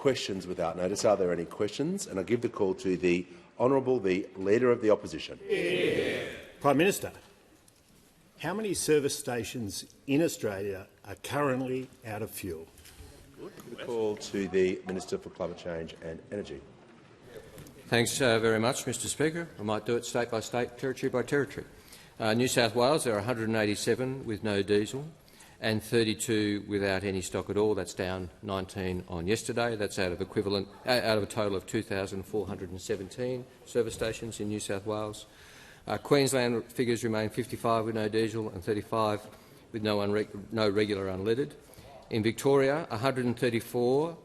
questions without notice. Are there any questions? And I give the call to the Honourable the Leader of the Opposition. Yeah. Prime Minister, how many service stations in Australia are currently out of fuel? The call to the Minister for Climate Change and Energy. Thanks very much, Mr Speaker. I might do it state by state, territory by territory. New South Wales, there are 187 with no diesel and 32 without any stock at all. That's down 19 on yesterday. That's out of a total of 2,417 service stations in New South Wales. Queensland figures remain 55 with no diesel and 35 with no regular unleaded. In Victoria, 134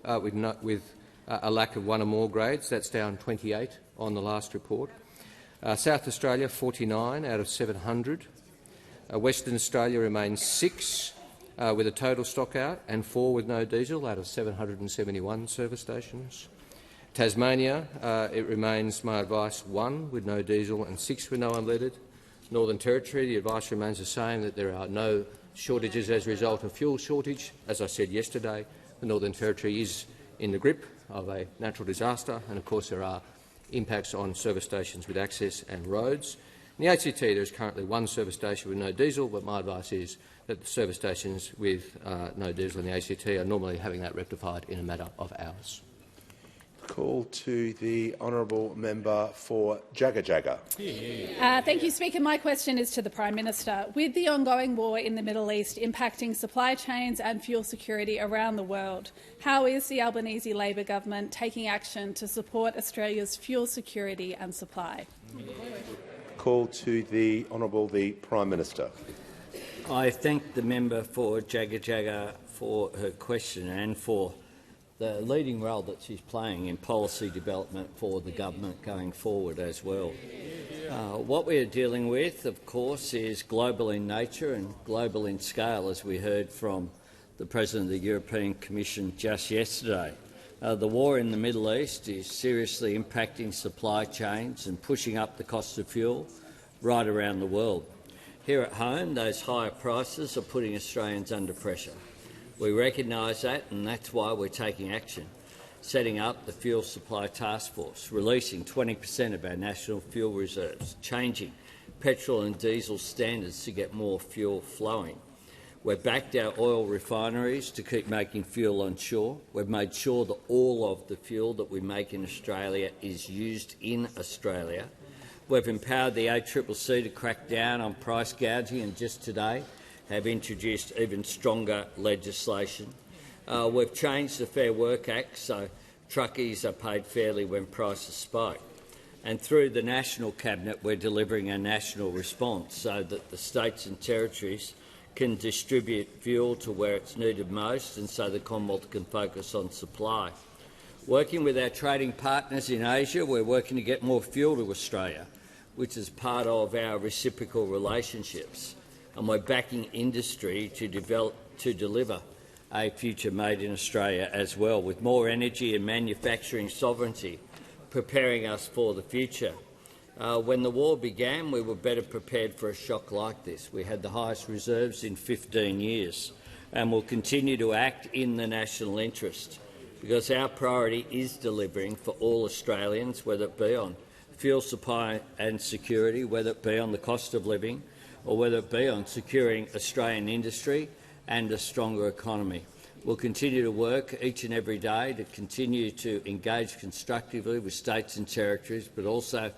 with a lack of one or more grades. That's down 28 on the last report. South Australia, 49 out of 700. Western Australia remains 6 with a total stock out and 4 with no diesel out of 771 service stations. Tasmania, it remains, my advice, 1 with no diesel and 6 with no unleaded. Northern Territory, the advice remains the same, that there are no shortages as a result of fuel shortage. As I said yesterday, the Northern Territory is in the grip of a natural disaster, and of course there are impacts on service stations with access and roads. In the ACT, there is currently 1 service station with no diesel, but my advice is that the service stations with no diesel in the ACT are normally having that rectified in a matter of hours. Call to the Honourable Member for Jagga. Thank you, Speaker. My question is to the Prime Minister. With the ongoing war in the Middle East impacting supply chains and fuel security around the world, how is the Albanese Labor government taking action to support Australia's fuel security and supply? Call to the Honourable the Prime Minister. I thank the member for Jagga for her question and for the leading role that she's playing in policy development for the government going forward as well. What we are dealing with, of course, is global in nature and global in scale, as we heard from the President of the European Commission just yesterday. The war in the Middle East is seriously impacting supply chains and pushing up the cost of fuel right around the world. Here at home, those higher prices are putting Australians under pressure. We recognise that, and that's why we're taking action, setting up the Fuel Supply Task Force, releasing 20% of our national fuel reserves, changing petrol and diesel standards to get more fuel flowing. We've backed our oil refineries to keep making fuel on shore. We've made sure that all of the fuel that we make in Australia is used in Australia. We've empowered the ACCC to crack down on price gouging, and just today have introduced even stronger legislation. We've changed the Fair Work Act so truckies are paid fairly when prices spike. And through the National Cabinet, we're delivering a national response so that the states and territories can distribute fuel to where it's needed most, and so the Commonwealth can focus on supply. Working with our trading partners in Asia, we're working to get more fuel to Australia, which is part of our reciprocal relationships. And we're backing industry to deliver a future made in Australia as well, with more energy and manufacturing sovereignty, preparing us for the future. When the war began, we were better prepared for a shock like this. We had the highest reserves in 15 years, and will continue to act in the national interest, because our priority is delivering for all Australians, whether it be on fuel supply and security, whether it be on the cost of living, or whether it be on securing Australian industry and a stronger economy. We'll continue to work each and every day to continue to engage constructively with states and territories, but also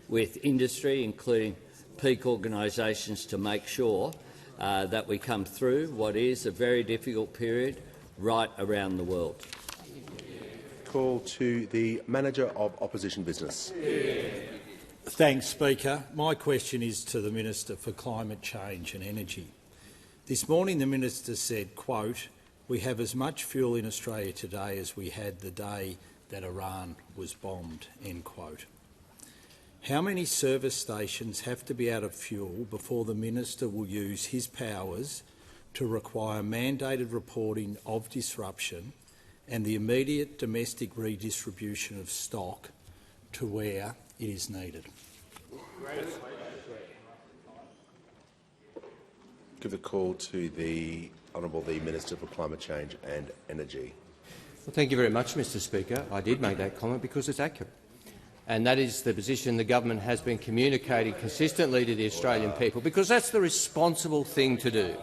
with industry, including peak organisations, to make sure that we come through what is a very difficult period right around the world. Call to the Manager of Opposition Business. Thanks, Speaker. My question is to the Minister for Climate Change and Energy. This morning the Minister said, quote, "We have as much fuel in Australia today as we had the day that Iran was bombed," end quote. How many service stations have to be out of fuel before the Minister will use his powers to require mandated reporting of disruption and the immediate domestic redistribution of stock to where it is needed? Give the call to the Honourable the Minister for Climate Change and Energy. Well, thank you very much, Mr Speaker. I did make that comment because it's accurate. And that is the position the government has been communicating consistently to the Australian people, because that's the responsible thing to do,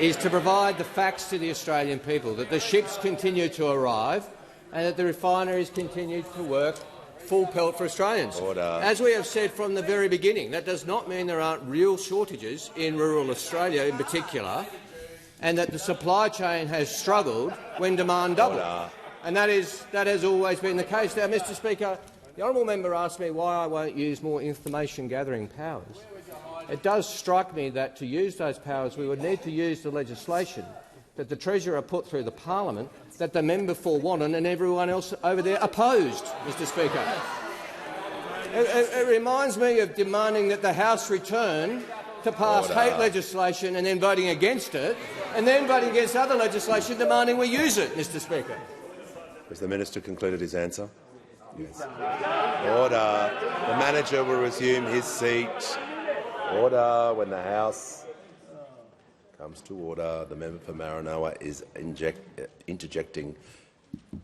is to provide the facts to the Australian people, that the ships continue to arrive and that the refineries continue to work full pelt for Australians. Order. As we have said from the very beginning, that does not mean there aren't real shortages in rural Australia in particular, and that the supply chain has struggled when demand doubled. And that has always been the case. Now, Mr Speaker, the honourable member asked me why I won't use more information-gathering powers. It does strike me that to use those powers we would need to use the legislation that the Treasurer put through the Parliament that the member for Wannon and everyone else over there opposed, Mr Speaker. It reminds me of demanding that the House return to pass hate legislation and then voting against it, and then voting against other legislation demanding we use it, Mr Speaker. Has the minister concluded his answer? Yes. Order. The manager will resume his seat. Order. When the House comes to order, the member for Maranoa is interjecting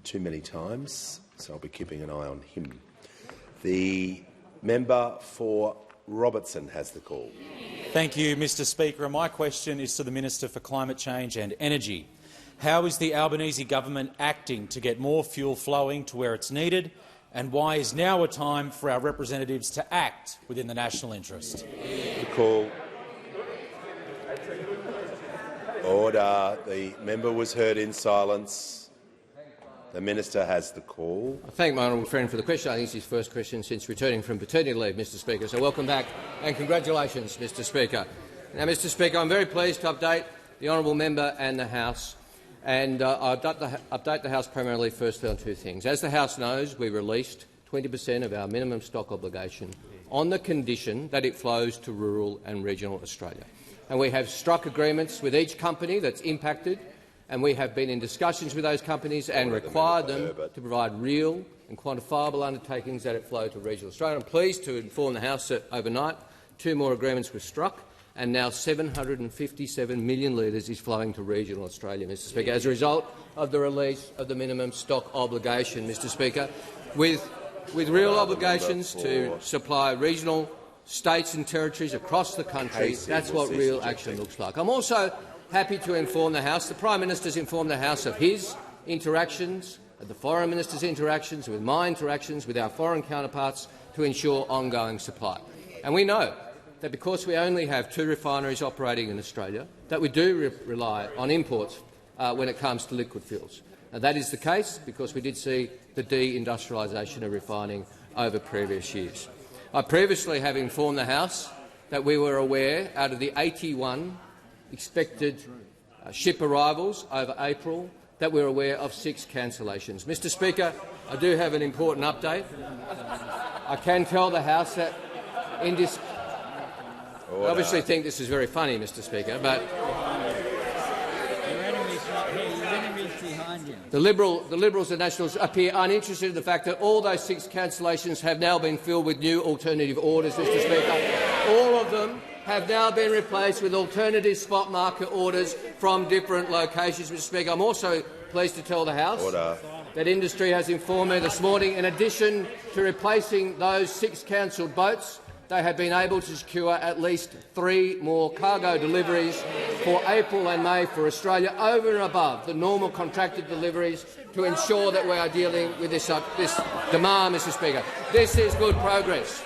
too many times, so I'll be keeping an eye on him. The member for Robertson has the call. Thank you, Mr Speaker. And my question is to the Minister for Climate Change and Energy. How is the Albanese government acting to get more fuel flowing to where it's needed, and why is now a time for our representatives to act within the national interest? The call. Order. The member was heard in silence. The minister has the call. I thank my honourable friend for the question. I think it's his first question since returning from paternity leave, Mr Speaker. So welcome back and congratulations, Mr Speaker. Now, Mr Speaker, I'm very pleased to update the honourable member and the House. And I'll update the House primarily firstly on two things. As the House knows, we released 20% of our minimum stock obligation on the condition that it flows to rural and regional Australia. And we have struck agreements with each company that's impacted, and we have been in discussions with those companies and required them to provide real and quantifiable undertakings that it flow to regional Australia. I'm pleased to inform the House that overnight 2 more agreements were struck, and now 757 million litres is flowing to regional Australia, Mr Speaker, as a result of the release of the minimum stock obligation, Mr Speaker, with real obligations to supply regional states and territories across the country. That's what real action looks like. I'm also happy to inform the House, the Prime Minister's informed the House of his interactions, of the Foreign Minister's interactions, with my interactions with our foreign counterparts to ensure ongoing supply. And we know that because we only have 2 refineries operating in Australia, that we do rely on imports when it comes to liquid fuels. Now, that is the case because we did see the de-industrialisation of refining over previous years. I previously have informed the House that we were aware, out of the 81 expected ship arrivals over April, that we're aware of 6 cancellations. Mr Speaker, I do have an important update. I can tell the House that in this I obviously think this is very funny, Mr Speaker, but the Liberals and Nationals appear uninterested in the fact that all those 6 cancellations have now been filled with new alternative orders, Mr Speaker. All of them have now been replaced with alternative spot market orders from different locations, Mr Speaker. I'm also pleased to tell the House that industry has informed me this morning, in addition to replacing those 6 cancelled boats, they have been able to secure at least 3 more cargo deliveries for April and May for Australia, over and above the normal contracted deliveries, to ensure that we are dealing with this demand, Mr Speaker. This is good progress.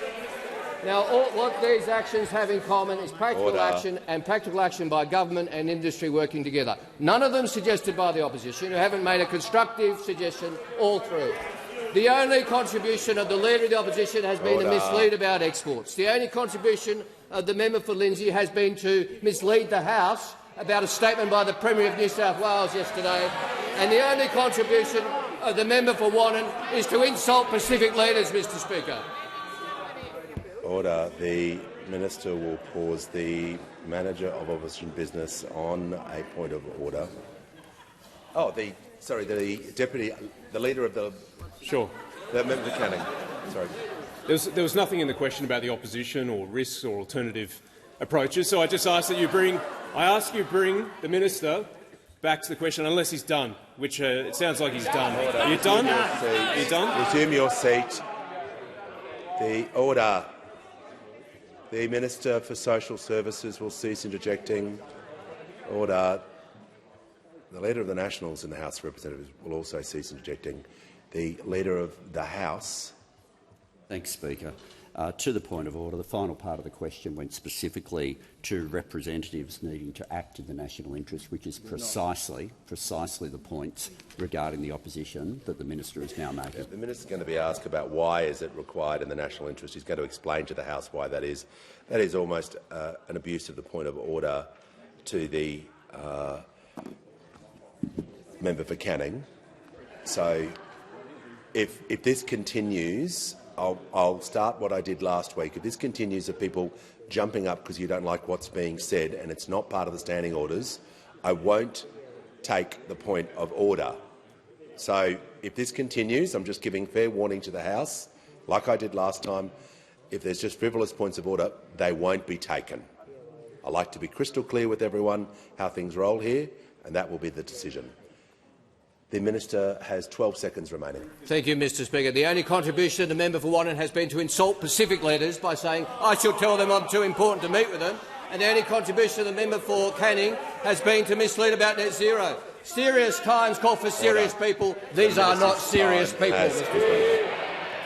Now, what these actions have in common is practical action, and practical action by government and industry working together. None of them suggested by the opposition, who haven't made a constructive suggestion all through. The only contribution of the Leader of the Opposition has been to mislead about exports. The only contribution of the member for Lindsay has been to mislead the House about a statement by the Premier of New South Wales yesterday. And the only contribution of the member for Wannon is to insult Pacific leaders, Mr Speaker. Order. The minister will pause. The manager of opposition business on a point of order. Oh, the deputy, the leader of the. Sure. The member for Canning. Sorry. There was nothing in the question about the opposition or risks or alternative approaches. So I just ask that you bring. I ask you bring the minister back to the question, unless he's done, which it sounds like he's done. You're done? You're done? Resume your seat. The order. The Minister for Social Services will cease interjecting. Order. The Leader of the Nationals in the House of Representatives will also cease interjecting. The Leader of the House. Thanks, Speaker. To the point of order, the final part of the question went specifically to representatives needing to act in the national interest, which is precisely the points regarding the opposition that the minister is now making. The minister is going to be asked about why is it required in the national interest. He's going to explain to the House why that is. That is almost an abuse of the point of order to the member for Canning. So, if this continues, I'll start what I did last week. If this continues of people jumping up because you don't like what's being said and it's not part of the standing orders, I won't take the point of order. So if this continues, I'm just giving fair warning to the House, like I did last time. If there's just frivolous points of order, they won't be taken. I like to be crystal clear with everyone how things roll here, and that will be the decision. The Minister has 12 seconds remaining. Thank you, Mr Speaker. The only contribution of the member for Wannon has been to insult Pacific leaders by saying I shall tell them I'm too important to meet with them, and the only contribution of the member for Canning has been to mislead about net zero. Serious times call for serious people. These are not serious people, Mr Speaker.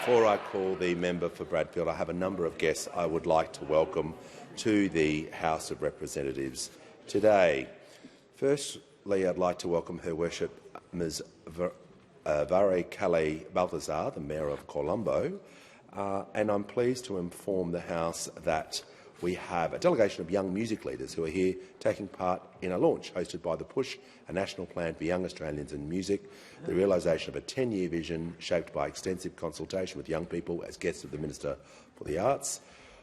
Before I call the member for Bradfield, I have a number of guests I would like to welcome to the House of Representatives today. Firstly, I'd like to welcome Her Worship Ms Vare Calais Balthazar, the Mayor of Colombo, and I'm pleased to inform the House that we have a delegation of young music leaders who are here taking part in a launch hosted by the Push, a national plan for young Australians in music, the realisation of a 10-year vision shaped by extensive consultation with young people as guests of the Minister for the Arts.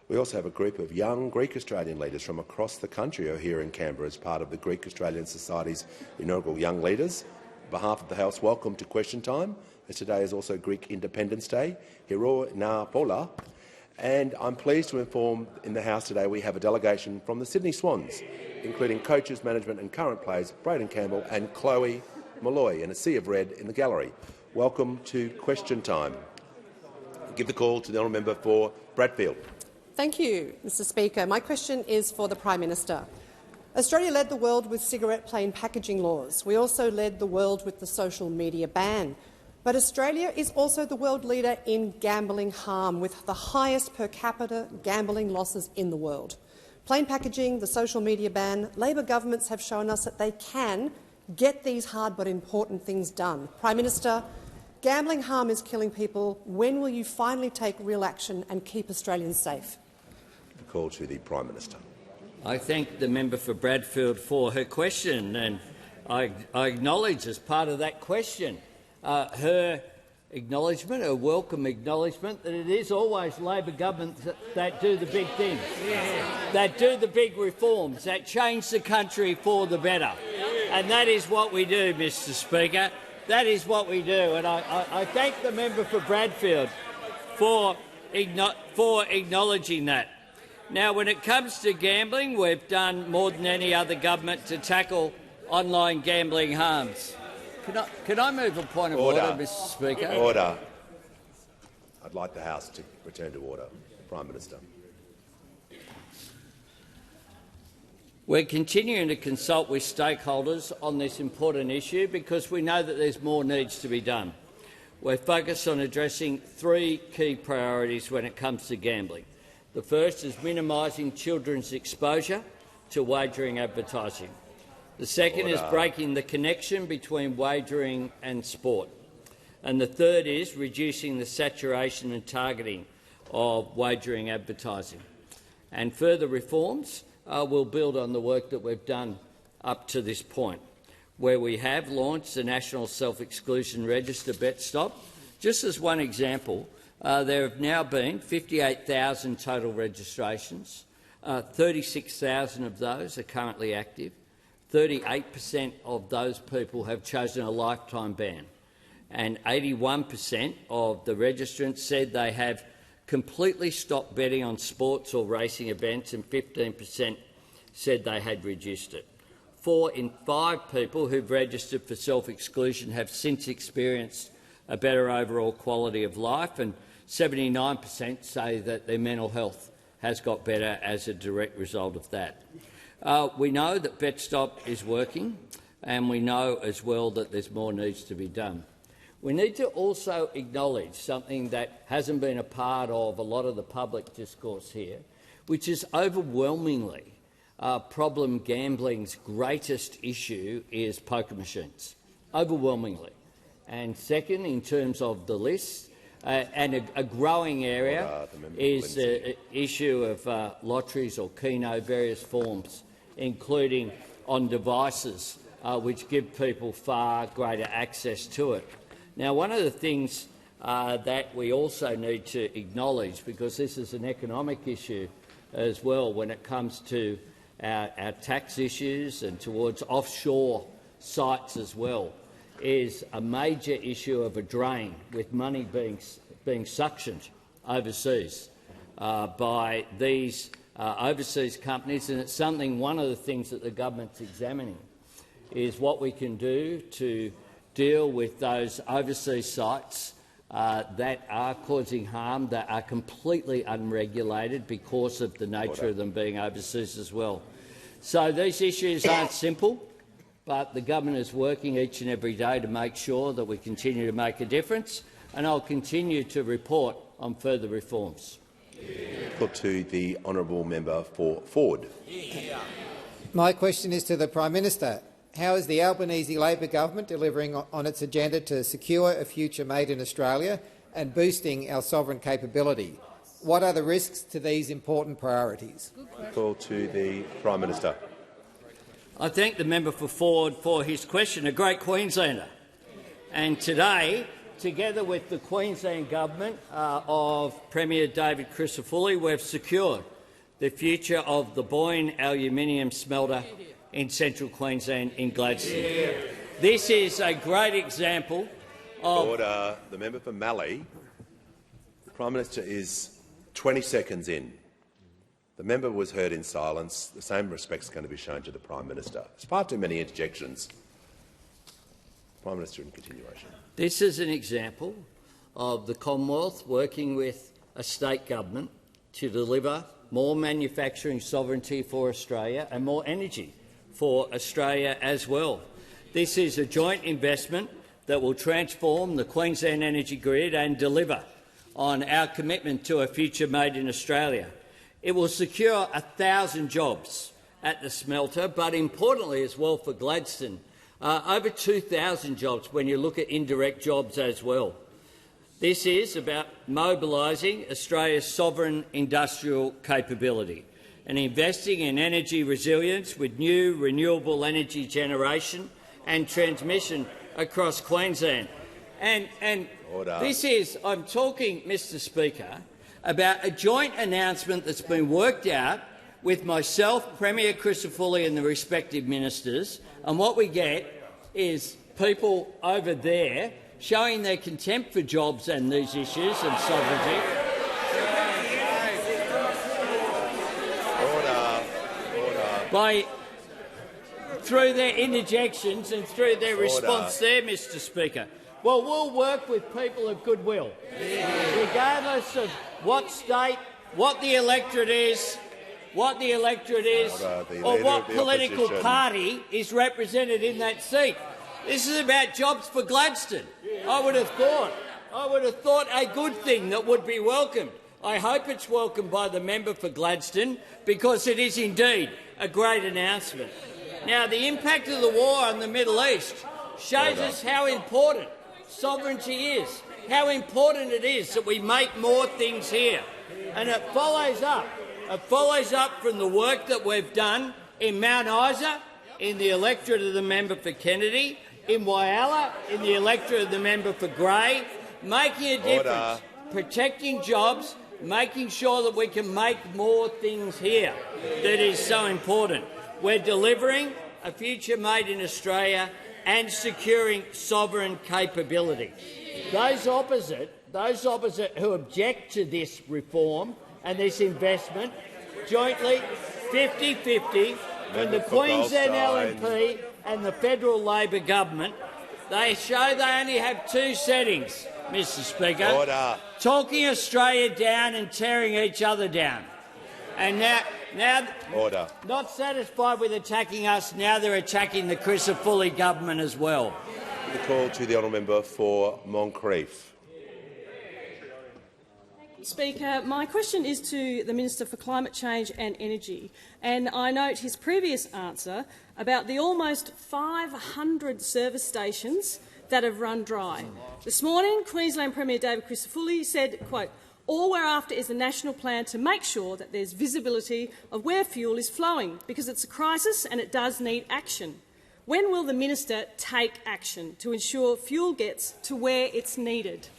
We also have a group of young Greek-Australian leaders from across the country who are here in Canberra as part of the Greek-Australian Society's inaugural Young Leaders. On behalf of the House, welcome to Question Time, as today is also Greek Independence Day. Hero na pola. And I'm pleased to inform in the House today we have a delegation from the Sydney Swans, including coaches, management and current players Braden Campbell and Chloe Malloy, in a sea of red in the gallery. Welcome to Question Time. I'll give the call to the honourable member for Bradfield. Thank you, Mr Speaker. My question is for the Prime Minister. Australia led the world with cigarette plain packaging laws. We also led the world with the social media ban. But Australia is also the world leader in gambling harm, with the highest per capita gambling losses in the world. Plain packaging, the social media ban, Labor governments have shown us that they can get these hard but important things done. Prime Minister, gambling harm is killing people. When will you finally take real action and keep Australians safe? The call to the Prime Minister. I thank the member for Bradfield for her question, and I acknowledge as part of that question her acknowledgement, her welcome acknowledgement, that it is always Labor governments that do the big things, that do the big reforms, that change the country for the better. And that is what we do, Mr Speaker. That is what we do. And I thank the member for Bradfield for acknowledging that. Now, when it comes to gambling, we've done more than any other government to tackle online gambling harms. Can I move a point of order, Mr Speaker? Order. I'd like the House to return to order. Prime Minister. We're continuing to consult with stakeholders on this important issue because we know that there's more needs to be done. We're focused on addressing three key priorities when it comes to gambling. The first is minimising children's exposure to wagering advertising. The second is breaking the connection between wagering and sport. And the third is reducing the saturation and targeting of wagering advertising. And further reforms will build on the work that we've done up to this point, where we have launched the National Self-Exclusion Register BetStop. Just as one example, there have now been 58,000 total registrations. 36,000 of those are currently active. 38% of those people have chosen a lifetime ban, and 81% of the registrants said they have completely stopped betting on sports or racing events, and 15% said they had reduced it. 4 in 5 people who've registered for self-exclusion have since experienced a better overall quality of life, and 79% say that their mental health has got better as a direct result of that. We know that VetStop is working, and we know as well that there's more needs to be done. We need to also acknowledge something that hasn't been a part of a lot of the public discourse here, which is overwhelmingly problem gambling's greatest issue is poker machines, overwhelmingly. And second, in terms of the list, and a growing area is the issue of lotteries or Keno, various forms, including on devices which give people far greater access to it. Now, one of the things that we also need to acknowledge, because this is an economic issue as well when it comes to our tax issues and towards offshore sites as well, is a major issue of a drain with money being suctioned overseas by these overseas companies, and it's something. One of the things that the government's examining is what we can do to deal with those overseas sites that are causing harm, that are completely unregulated because of the nature of them being overseas as well. So these issues aren't simple, but the government is working each and every day to make sure that we continue to make a difference, and I'll continue to report on further reforms. Put to the honourable member for Ford. My question is to the Prime Minister. How is the Albanese Labor government delivering on its agenda to secure a future made in Australia and boosting our sovereign capability? What are the risks to these important priorities? Call to the Prime Minister. I thank the member for Ford for his question, a great Queenslander. And today, together with the Queensland Government of Premier David Crisafulli, we've secured the future of the Bowen aluminium smelter in central Queensland in Gladstone. This is a great example of— Order. The member for Mallee. The Prime Minister is 20 seconds in. The member was heard in silence. The same respect is going to be shown to the Prime Minister. There's far too many interjections. Prime Minister in continuation. This is an example of the Commonwealth working with a state government to deliver more manufacturing sovereignty for Australia and more energy for Australia as well. This is a joint investment that will transform the Queensland energy grid and deliver on our commitment to a future made in Australia. It will secure 1,000 jobs at the smelter, but importantly as well for Gladstone, over 2,000 jobs when you look at indirect jobs as well. This is about mobilising Australia's sovereign industrial capability and investing in energy resilience with new renewable energy generation and transmission across Queensland. And this is, I'm talking, Mr Speaker, about a joint announcement that's been worked out with myself, Premier Crisafulli and the respective ministers, and what we get is people over there showing their contempt for jobs and these issues and sovereignty. Through their interjections and through their response there, Mr Speaker. Well, we'll work with people of goodwill, regardless of what state, what the electorate is, or what political party is represented in that seat. This is about jobs for Gladstone. I would have thought a good thing that would be welcomed. I hope it's welcomed by the member for Gladstone, because it is indeed a great announcement. Now, the impact of the war on the Middle East shows us how important sovereignty is, how important it is that we make more things here. And it follows up from the work that we've done in Mount Isa, in the electorate of the member for Kennedy, in Whyalla, in the electorate of the member for Grey, making a difference, protecting jobs, making sure that we can make more things here. That is so important. We're delivering a future made in Australia and securing sovereign capability. Those opposite who object to this reform and this investment, jointly 50-50, from the Queensland LNP and the federal Labor government, they show they only have two settings, Mr Speaker. Order. Talking Australia down and tearing each other down. And now Order. not satisfied with attacking us, now they're attacking the Crisafulli government as well. The call to the honourable member for Moncrieff. Speaker, my question is to the Minister for Climate Change and Energy, and I note his previous answer about the almost 500 service stations that have run dry. This morning, Queensland Premier David Crisafulli said, quote, "All we're after is a national plan to make sure that there's visibility of where fuel is flowing, because it's a crisis and it does need action." When will the minister take action to ensure fuel gets to where it's needed?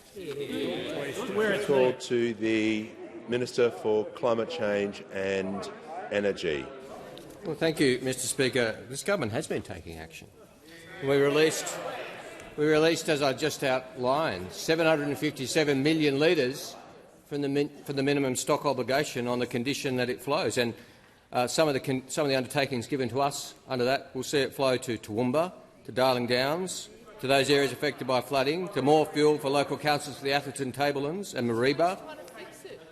Call to the Minister for Climate Change and Energy. Well, thank you, Mr Speaker. This government has been taking action. We released, as I just outlined, 757 million litres from the minimum stock obligation on the condition that it flows. And some of the undertakings given to us under that will see it flow to Toowoomba, to Darling Downs, to those areas affected by flooding, to more fuel for local councils for the Atherton Tablelands and Mareeba,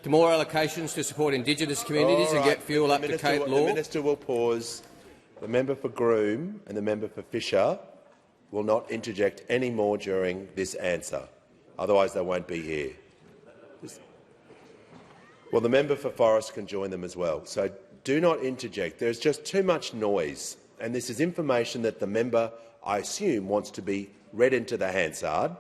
to more allocations to support Indigenous communities and get fuel up to Cape Law. The Minister will pause. The member for Groom and the member for Fisher will not interject any more during this answer. Otherwise, they won't be here. Well, the member for Forrest can join them as well. So do not interject. There's just too much noise, and this is information that the member, I assume, wants to be read into the Hansard,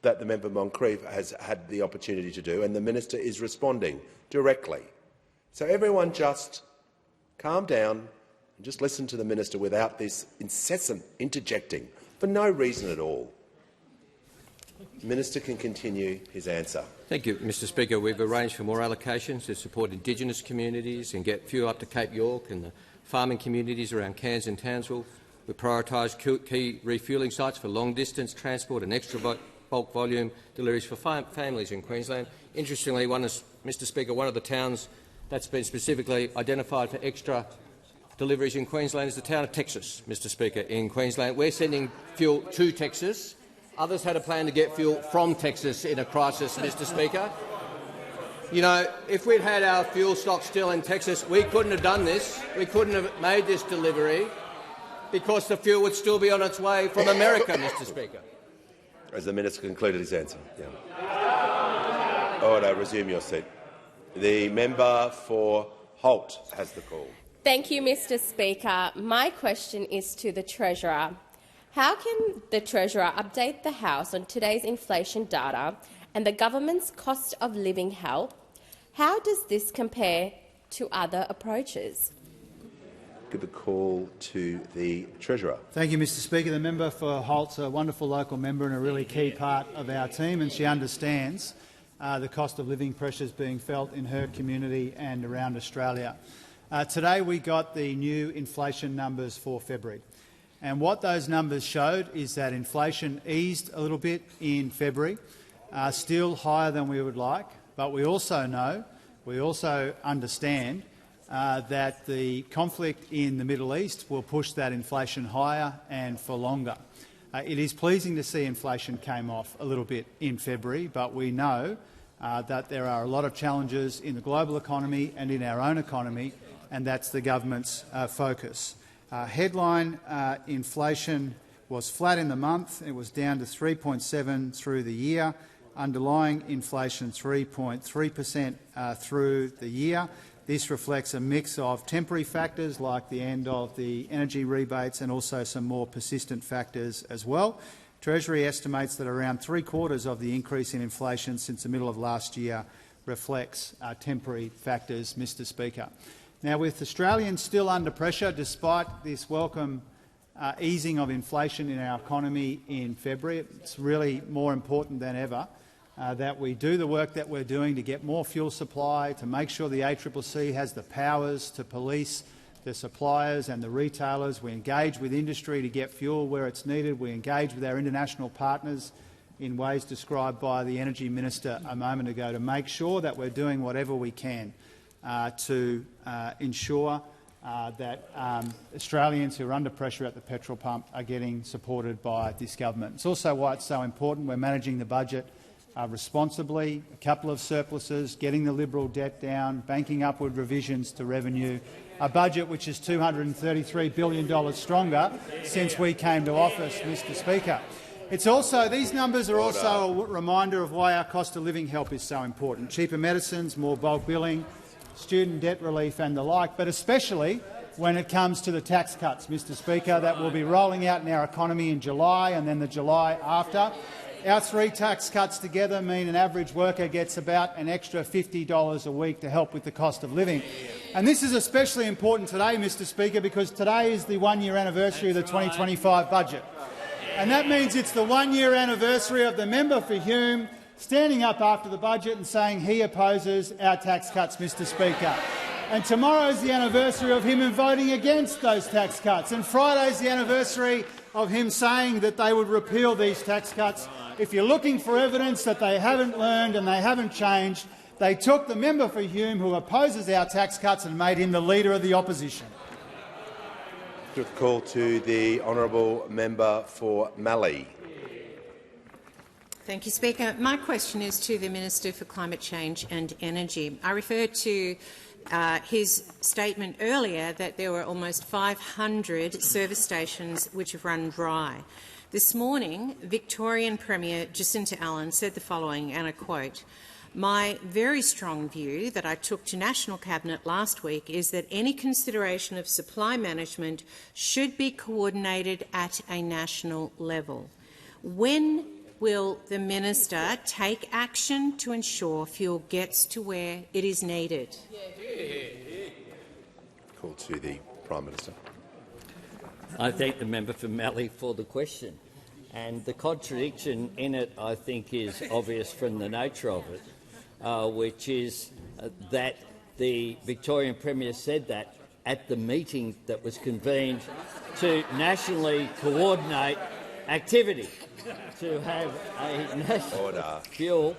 that the member Moncrieff has had the opportunity to do, and the minister is responding directly. So everyone just calm down and just listen to the minister without this incessant interjecting for no reason at all. The minister can continue his answer. Thank you, Mr Speaker. We've arranged for more allocations to support Indigenous communities and get fuel up to Cape York and the farming communities around Cairns and Townsville. We prioritise key refuelling sites for long-distance transport and extra bulk volume deliveries for families in Queensland. Interestingly, Mr Speaker, one of the towns that's been specifically identified for extra deliveries in Queensland is the town of Texas, Mr Speaker, in Queensland. We're sending fuel to Texas. Others had a plan to get fuel from Texas in a crisis, Mr Speaker. You know, if we'd had our fuel stock still in Texas, we couldn't have done this. We couldn't have made this delivery, because the fuel would still be on its way from America, Mr Speaker. As the minister concluded his answer. Yeah. Order. Resume your seat. The member for Holt has the call. Thank you, Mr Speaker. My question is to the Treasurer. How can the Treasurer update the House on today's inflation data and the government's cost of living help? How does this compare to other approaches? Give a call to the Treasurer. Thank you, Mr Speaker. The member for Holt's a wonderful local member and a really key part of our team, and she understands the cost of living pressures being felt in her community and around Australia. Today we got the new inflation numbers for February, and what those numbers showed is that inflation eased a little bit in February, still higher than we would like, but we also understand that the conflict in the Middle East will push that inflation higher and for longer. It is pleasing to see inflation came off a little bit in February, but we know that there are a lot of challenges in the global economy and in our own economy, and that's the government's focus. Headline inflation was flat in the month. It was down to 3.7 through the year. Underlying inflation 3.3% through the year. This reflects a mix of temporary factors like the end of the energy rebates and also some more persistent factors as well. Treasury estimates that around three-quarters of the increase in inflation since the middle of last year reflects temporary factors, Mr Speaker. Now, with Australians still under pressure despite this welcome easing of inflation in our economy in February, it's really more important than ever that we do the work that we're doing to get more fuel supply, to make sure the ACCC has the powers to police the suppliers and the retailers. We engage with industry to get fuel where it's needed. We engage with our international partners in ways described by the Energy Minister a moment ago to make sure that we're doing whatever we can to ensure that Australians who are under pressure at the petrol pump are getting supported by this government. It's also why it's so important we're managing the budget responsibly, a couple of surpluses, getting the Liberal debt down, banking upward revisions to revenue, a budget which is $233 billion stronger since we came to office, Mr Speaker. These numbers are also a reminder of why our cost of living help is so important. Cheaper medicines, more bulk billing, student debt relief and the like, but especially when it comes to the tax cuts, Mr Speaker, that will be rolling out in our economy in July and then the July after. Our 3 tax cuts together mean an average worker gets about an extra $50 a week to help with the cost of living. And this is especially important today, Mr Speaker, because today is the 1-year anniversary of the 2025 budget. And that means it's the 1-year anniversary of the member for Hume standing up after the budget and saying he opposes our tax cuts, Mr Speaker. And tomorrow is the anniversary of him voting against those tax cuts. And Friday is the anniversary of him saying that they would repeal these tax cuts. If you're looking for evidence that they haven't learned and they haven't changed, they took the member for Hume who opposes our tax cuts and made him the Leader of the Opposition. Call to the honourable member for Mallee. Thank you, Speaker. My question is to the Minister for Climate Change and Energy. I refer to his statement earlier that there were almost 500 service stations which have run dry. This morning, Victorian Premier Jacinta Allan said the following, and I quote, "My very strong view that I took to National Cabinet last week is that any consideration of supply management should be coordinated at a national level." When will the minister take action to ensure fuel gets to where it is needed? Call to the Prime Minister. I thank the member for Mallee for the question. And the contradiction in it, I think, is obvious from the nature of it, which is that the Victorian Premier said that at the meeting that was convened to nationally coordinate activity, to have a national fuel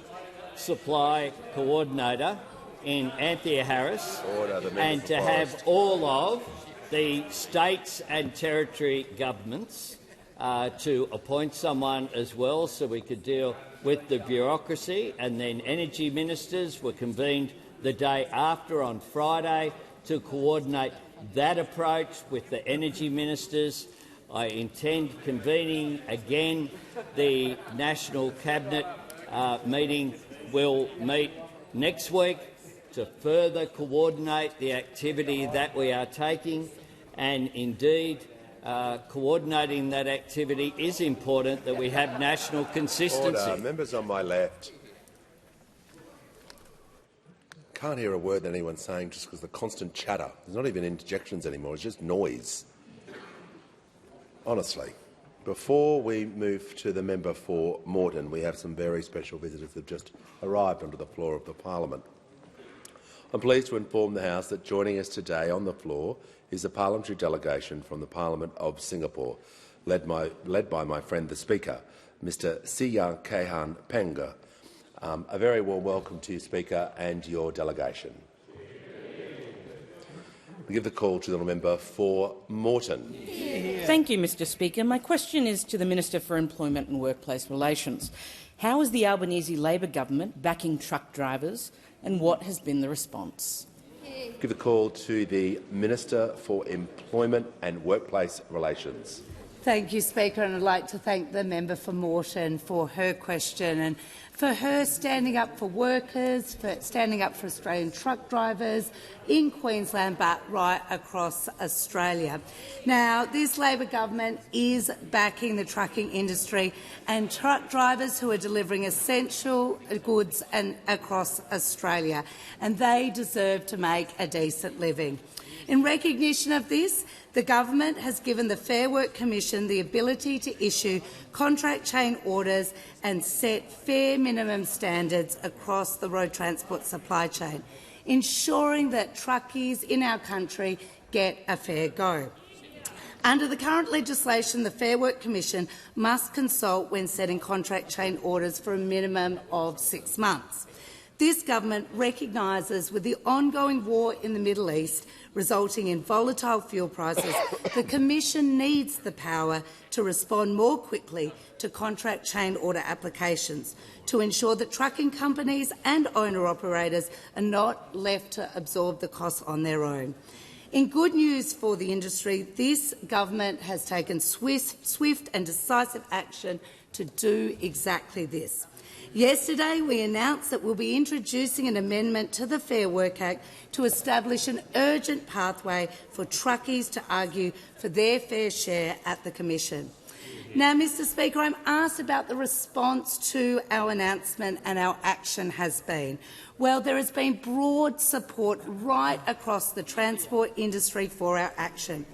supply coordinator in Anthea Harris, and to have all of the states and territory governments to appoint someone as well so we could deal with the bureaucracy, and then energy ministers were convened the day after on Friday to coordinate that approach with the energy ministers. I intend convening again the National Cabinet meeting. Will meet next week to further coordinate the activity that we are taking, and indeed coordinating that activity is important that we have national consistency. Order. Members on my left. Can't hear a word that anyone's saying just because of the constant chatter. There's not even interjections anymore, it's just noise. Honestly. Before we move to the member for Moreton, we have some very special visitors that have just arrived onto the floor of the Parliament. I'm pleased to inform the House that joining us today on the floor is a parliamentary delegation from the Parliament of Singapore, led by my friend the Speaker, Mr Siya Kehan Penga. A very warm welcome to you, Speaker, and your delegation. We give the call to the member for Moreton. Thank you, Mr Speaker. My question is to the Minister for Employment and Workplace Relations. How is the Albanese Labor government backing truck drivers, and what has been the response? Give the call to the Minister for Employment and Workplace Relations. Thank you, Speaker, and I'd like to thank the member for Moreton for her question and for her standing up for workers, for standing up for Australian truck drivers in Queensland but right across Australia. Now, this Labor government is backing the trucking industry and truck drivers who are delivering essential goods across Australia, and they deserve to make a decent living. In recognition of this, the government has given the Fair Work Commission the ability to issue contract chain orders and set fair minimum standards across the road transport supply chain, ensuring that truckies in our country get a fair go. Under the current legislation, the Fair Work Commission must consult when setting contract chain orders for a minimum of 6 months. This government recognises, with the ongoing war in the Middle East resulting in volatile fuel prices, the Commission needs the power to respond more quickly to contract chain order applications to ensure that trucking companies and owner-operators are not left to absorb the costs on their own. In good news for the industry, this government has taken swift and decisive action to do exactly this. Yesterday, we announced that we'll be introducing an amendment to the Fair Work Act to establish an urgent pathway for truckies to argue for their fair share at the Commission. Now, Mr Speaker, I'm asked about the response to our announcement and our action has been. Well, there has been broad support right across the transport industry for our action.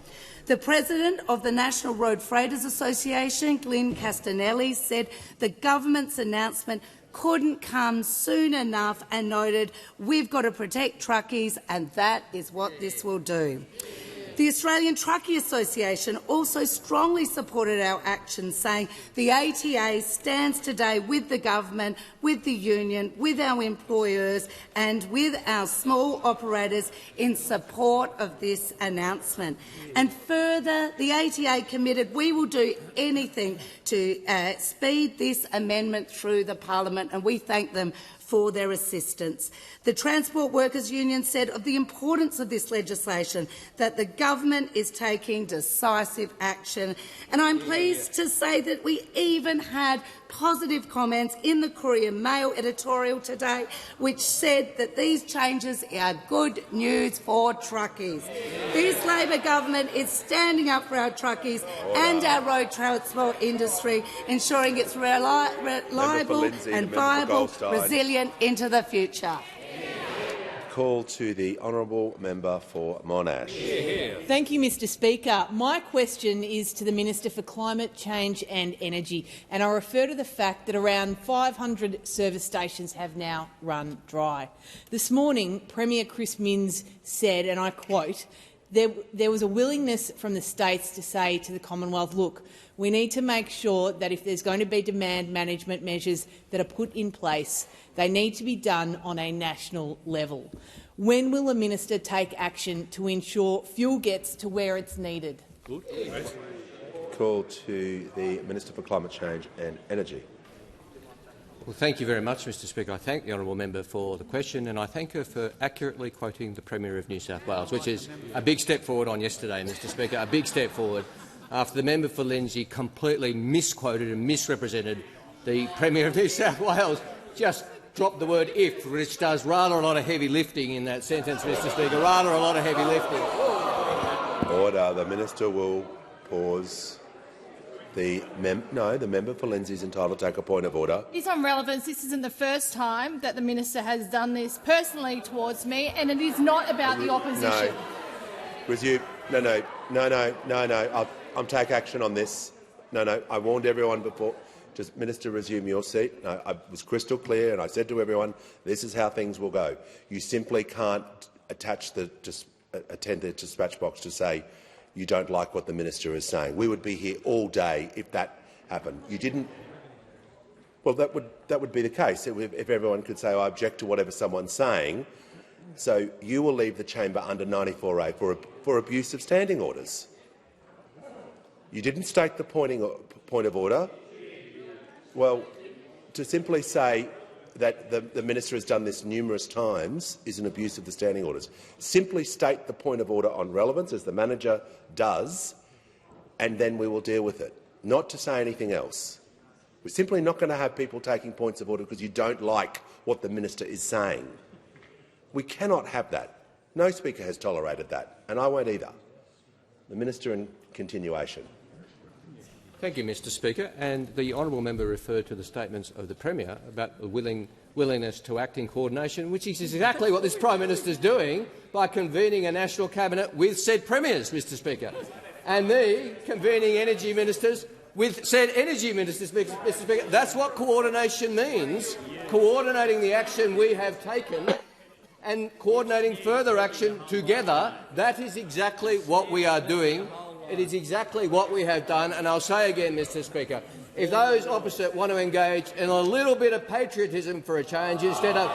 The President of the National Road Freighters Association, Glyn Castanelli, said the government's announcement couldn't come soon enough and noted, "We've got to protect truckies, and that is what this will do." The Australian Truckie Association also strongly supported our action, saying the ATA stands today with the government, with the union, with our employers and with our small operators in support of this announcement. And further, the ATA committed we will do anything to speed this amendment through the parliament, and we thank them for their assistance. The Transport Workers Union said of the importance of this legislation that the government is taking decisive action. And I'm pleased to say that we even had positive comments in the Courier Mail editorial today, which said that these changes are good news for truckies. This Labor government is standing up for our truckies and our road transport industry, ensuring it's reliable and viable, resilient into the future. Call to the honourable member for Monash. Thank you, Mr Speaker. My question is to the Minister for Climate Change and Energy, and I refer to the fact that around 500 service stations have now run dry. This morning, Premier Chris Minns said, and I quote, there was a willingness from the states to say to the Commonwealth, look, we need to make sure that if there's going to be demand management measures that are put in place, they need to be done on a national level. When will the minister take action to ensure fuel gets to where it's needed? Call to the Minister for Climate Change and Energy. Well, thank you very much, Mr Speaker. I thank the honourable member for the question, and I thank her for accurately quoting the Premier of New South Wales, which is a big step forward on yesterday, Mr Speaker, a big step forward after the member for Lindsay completely misquoted and misrepresented the Premier of New South Wales. Just dropped the word "if," which does rather a lot of heavy lifting in that sentence, Mr Speaker, rather a lot of heavy lifting. Order. The minister will pause. The member for Lindsay is entitled to take a point of order. It is on relevance. This isn't the first time that the minister has done this personally towards me, and it is not about the opposition. No. Resume. No. I'll take action on this. No. I warned everyone before. Just, Minister, resume your seat. No, I was crystal clear, and I said to everyone, this is how things will go. You simply can't attend the dispatch box to say you don't like what the minister is saying. We would be here all day if that happened. You didn't. Well, that would be the case if everyone could say, I object to whatever someone's saying. So you will leave the chamber under 94A for abuse of standing orders. You didn't state the point of order. Well, to simply say that the minister has done this numerous times is an abuse of the standing orders. Simply state the point of order on relevance, as the manager does, and then we will deal with it. Not to say anything else. We're simply not going to have people taking points of order because you don't like what the minister is saying. We cannot have that. No speaker has tolerated that, and I won't either. The minister in continuation. Thank you, Mr Speaker. And the honourable member referred to the statements of the Premier about the willingness to act in coordination, which is exactly what this Prime Minister is doing by convening a national cabinet with said premiers, Mr Speaker, and me convening energy ministers with said energy ministers, Mr Speaker. That's what coordination means, coordinating the action we have taken and coordinating further action together. That is exactly what we are doing. It is exactly what we have done, and I'll say again, Mr Speaker, if those opposite want to engage in a little bit of patriotism for a change instead of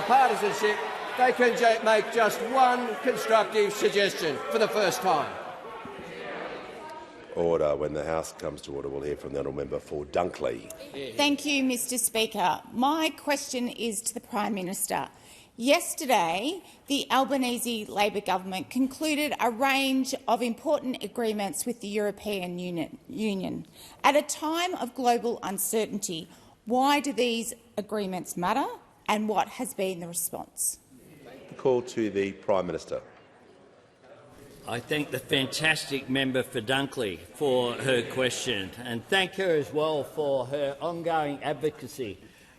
partisanship, they can make just one constructive suggestion for the first time. Order. When the House comes to order, we'll hear from the honourable member for Dunkley. Thank you, Mr Speaker. My question is to the Prime Minister. Yesterday, the Albanese Labor government concluded a range of important agreements with the European Union. At a time of global uncertainty, why do these agreements matter, and what has been the response? The call to the Prime Minister. I thank the fantastic member for Dunkley for her question, and thank her as well for her ongoing advocacy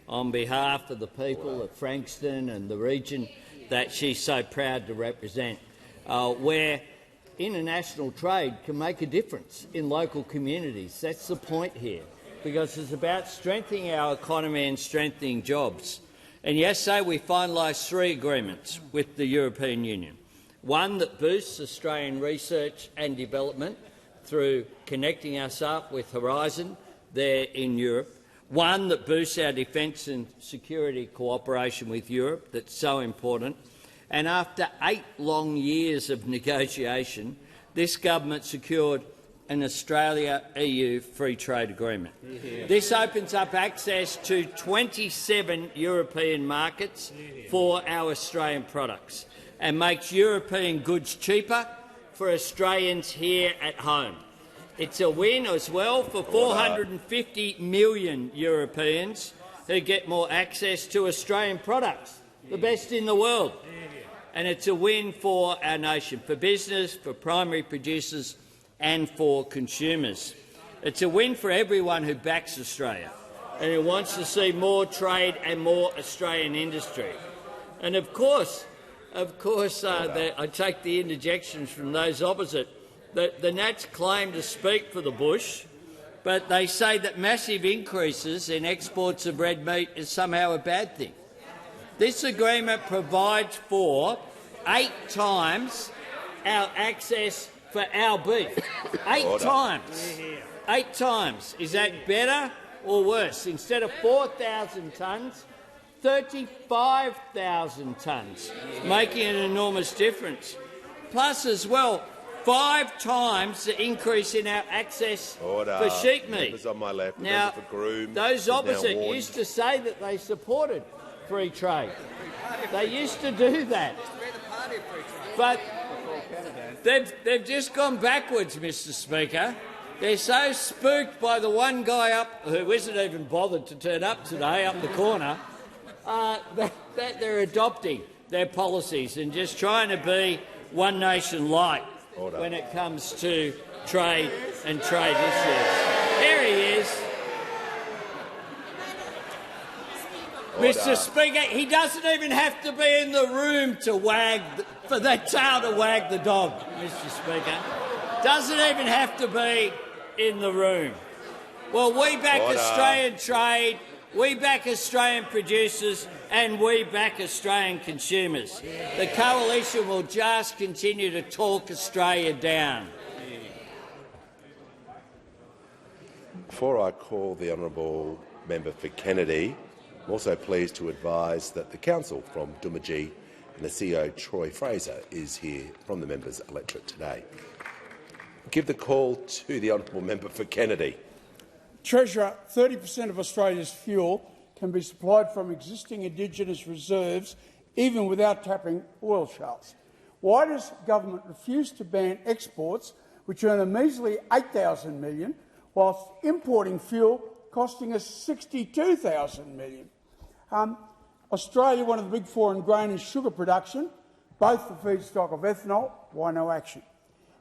on behalf of the people of Frankston and the region that she's so proud to represent, where international trade can make a difference in local communities. That's the point here, because it's about strengthening our economy and strengthening jobs. And yesterday we finalised 3 agreements with the European Union. One that boosts Australian research and development through connecting us up with Horizon there in Europe. One that boosts our defence and security cooperation with Europe, that's so important. And after 8 long years of negotiation, this government secured an Australia-EU free trade agreement. This opens up access to 27 European markets for our Australian products and makes European goods cheaper for Australians here at home. It's a win as well for 450 million Europeans who get more access to Australian products, the best in the world. And it's a win for our nation, for business, for primary producers and for consumers. It's a win for everyone who backs Australia and who wants to see more trade and more Australian industry. And of course, I take the interjections from those opposite. The Nats claim to speak for the bush, but they say that massive increases in exports of red meat is somehow a bad thing. This agreement provides for 8 times our access for our beef. 8 times. 8 times. Is that better or worse? Instead of 4,000 tonnes, 35,000 tonnes, making an enormous difference. Plus, as well, 5 times the increase in our access for sheep meat. On my left. Now, those opposite used to say that they supported free trade. They used to do that. But they've just gone backwards, Mr Speaker. They're so spooked by the one guy up who isn't even bothered to turn up today, up the corner, that they're adopting their policies and just trying to be one nation light when it comes to trade and trade issues. Here he is. Mr Speaker, he doesn't even have to be in the room to for that tail to wag the dog, Mr Speaker. Doesn't even have to be in the room. Well, we back Australian trade, we back Australian producers and we back Australian consumers. The coalition will just continue to talk Australia down. Before I call the honourable member for Kennedy, I'm also pleased to advise that the council from Doomadgee and the CEO Troy Fraser is here from the members' electorate today. Give the call to the honourable member for Kennedy. Treasurer, 30% of Australia's fuel can be supplied from existing Indigenous reserves, even without tapping oil shales. Why does government refuse to ban exports, which earn a measly $8,000 million, whilst importing fuel costing us $62,000 million? Australia, one of the big 4 in grain and sugar production, both the feedstock of ethanol. Why no action?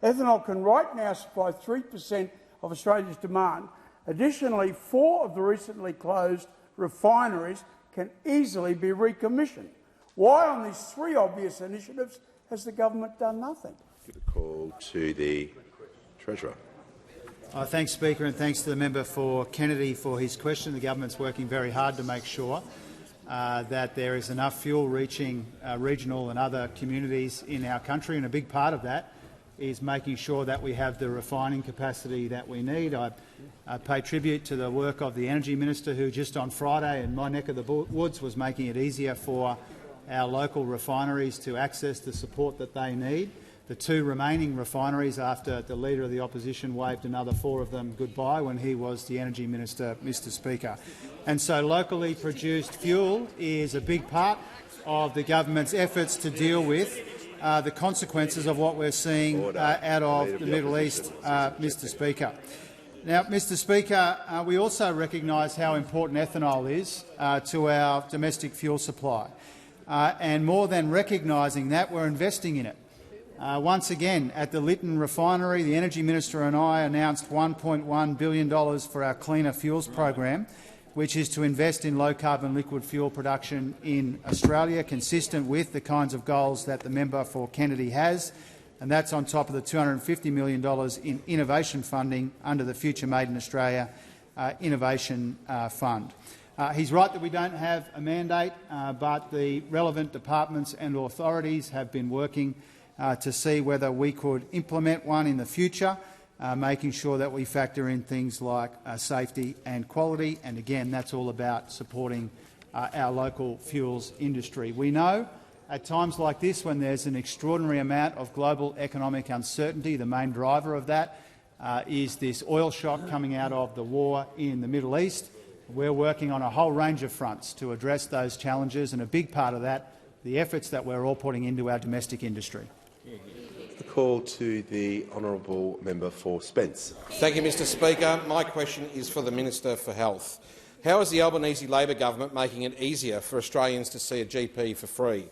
Ethanol can right now supply 3% of Australia's demand. Additionally, 4 of the recently closed refineries can easily be recommissioned. Why, on these 3 obvious initiatives, has the government done nothing? Give a call to the Treasurer. Thanks, Speaker, and thanks to the member for Kennedy for his question. The government's working very hard to make sure that there is enough fuel reaching regional and other communities in our country, and a big part of that is making sure that we have the refining capacity that we need. I pay tribute to the work of the Energy Minister, who just on Friday in my neck of the woods was making it easier for our local refineries to access the support that they need. The two remaining refineries, after the Leader of the Opposition waved another 4 of them goodbye when he was the Energy Minister, Mr Speaker. And so locally produced fuel is a big part of the government's efforts to deal with the consequences of what we're seeing out of the Middle East, Mr Speaker. Now, Mr Speaker, we also recognise how important ethanol is to our domestic fuel supply. And more than recognising that, we're investing in it. Once again, at the Lytton refinery, the Energy Minister and I announced $1.1 billion for our Cleaner Fuels program, which is to invest in low-carbon liquid fuel production in Australia, consistent with the kinds of goals that the member for Kennedy has, and that's on top of the $250 million in innovation funding under the Future Made in Australia Innovation Fund. He's right that we don't have a mandate, but the relevant departments and authorities have been working to see whether we could implement one in the future, making sure that we factor in things like safety and quality. And again, that's all about supporting our local fuels industry. We know at times like this, when there's an extraordinary amount of global economic uncertainty, the main driver of that is this oil shock coming out of the war in the Middle East. We're working on a whole range of fronts to address those challenges, and a big part of that, the efforts that we're all putting into our domestic industry. The call to the honourable member for Spence. Thank you, Mr Speaker. My question is for the Minister for Health. How is the Albanese Labor government making it easier for Australians to see a GP for free?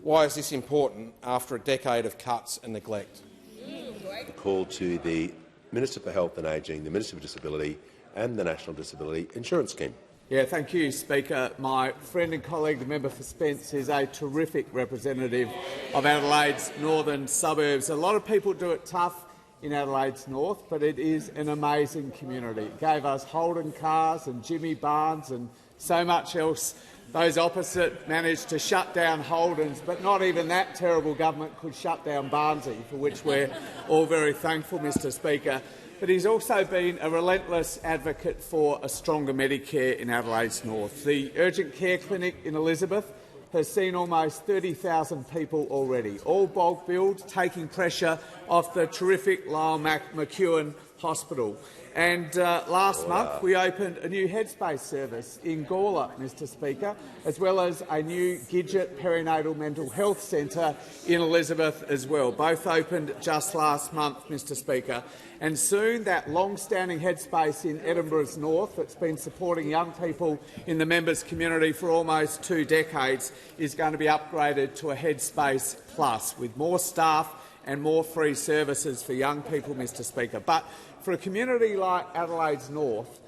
Why is this important after a decade of cuts and neglect? The call to the Minister for Health and Ageing, the Minister for Disability and the National Disability Insurance Scheme. Thank you, Speaker. My friend and colleague, the member for Spence, is a terrific representative of Adelaide's northern suburbs. A lot of people do it tough in Adelaide's north, but it is an amazing community. It gave us Holden cars and Jimmy Barnes and so much else. Those opposite managed to shut down Holdens, but not even that terrible government could shut down Barnsley, for which we're all very thankful, Mr Speaker. But he's also been a relentless advocate for a stronger Medicare in Adelaide's north. The urgent care clinic in Elizabeth has seen almost 30,000 people already, all bulk billed, taking pressure off the terrific Lyle McEwen Hospital. And last month we opened a new Headspace service in Gawler, Mr Speaker, as well as a new Gidget Perinatal Mental Health Centre in Elizabeth as well. Both opened just last month, Mr Speaker. And soon that long-standing Headspace in Edinburgh's north that's been supporting young people in the members' community for almost 2 decades is going to be upgraded to a Headspace Plus, with more staff and more free services for young people, Mr Speaker. But for a community like Adelaide's north,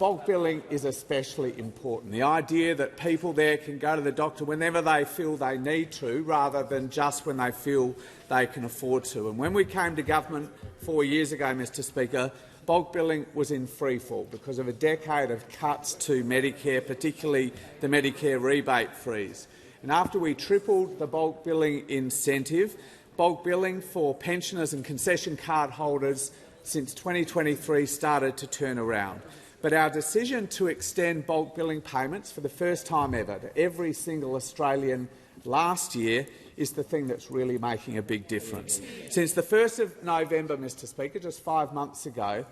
bulk billing is especially important. The idea that people there can go to the doctor whenever they feel they need to, rather than just when they feel they can afford to. And when we came to government 4 years ago, Mr Speaker, bulk billing was in freefall because of a decade of cuts to Medicare, particularly the Medicare rebate freeze. And after we tripled the bulk billing incentive, bulk billing for pensioners and concession card holders since 2023 started to turn around. But our decision to extend bulk billing payments for the first time ever to every single Australian last year is the thing that's really making a big difference. Since the 1st of November, Mr Speaker, just 5 months ago,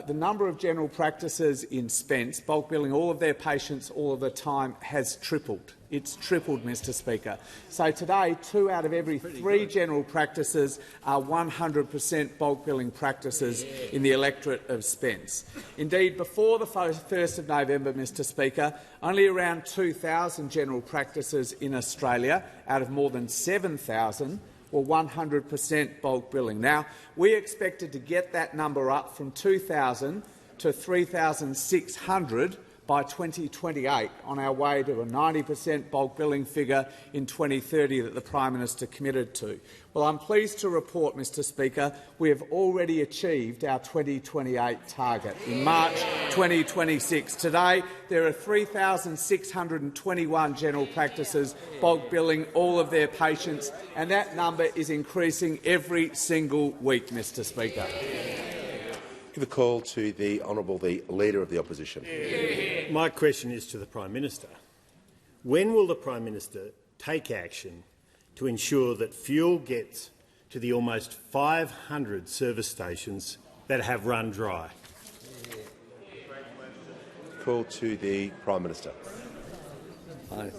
the number of general practices in Spence, bulk billing all of their patients all of the time, has tripled. It's tripled, Mr Speaker. So today, 2 out of every 3 general practices are 100% bulk billing practices in the electorate of Spence. Indeed, before the 1st of November, Mr Speaker, only around 2,000 general practices in Australia, out of more than 7,000, were 100% bulk billing. Now, we expected to get that number up from 2,000 to 3,600 by 2028 on our way to a 90% bulk billing figure in 2030 that the Prime Minister committed to. Well, I'm pleased to report, Mr Speaker, we have already achieved our 2028 target in March 2026. Today, there are 3,621 general practices bulk billing all of their patients, and that number is increasing every single week, Mr Speaker. Give a call to the Honourable the Leader of the Opposition. My question is to the Prime Minister. When will the Prime Minister take action to ensure that fuel gets to the almost 500 service stations that have run dry? Call to the Prime Minister. I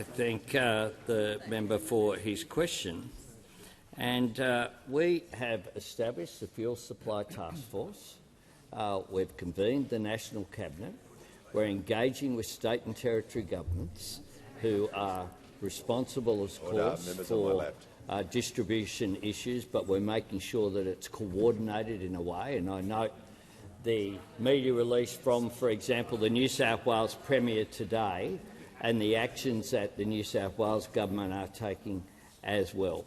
thank the member for his question. And we have established the Fuel Supply Task Force. We've convened the National Cabinet. We're engaging with state and territory governments who are responsible, of course, for distribution issues, but we're making sure that it's coordinated in a way. And I note the media release from, for example, the New South Wales Premier today and the actions that the New South Wales government are taking as well.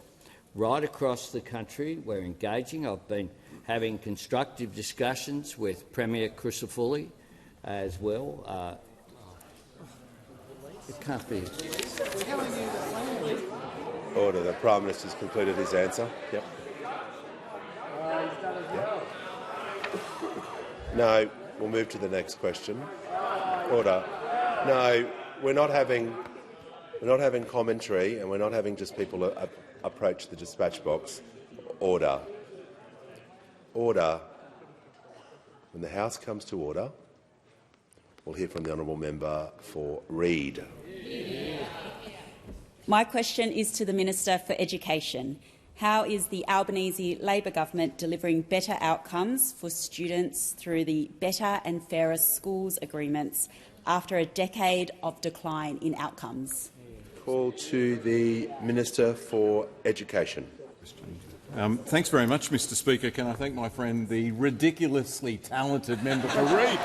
Right across the country, we're engaging. I've been having constructive discussions with Premier Crisafulli as well. It can't be. Order. The Prime Minister's concluded his answer. Yep. No, we'll move to the next question. Order. No, we're not having commentary, and we're not having just people approach the dispatch box. Order. Order. When the House comes to order, we'll hear from the honourable member for Reid. My question is to the Minister for Education. How is the Albanese Labor government delivering better outcomes for students through the Better and Fairer Schools agreements after a decade of decline in outcomes? Call to the Minister for Education. Thanks very much, Mr Speaker. Can I thank my friend, the ridiculously talented member for Reid?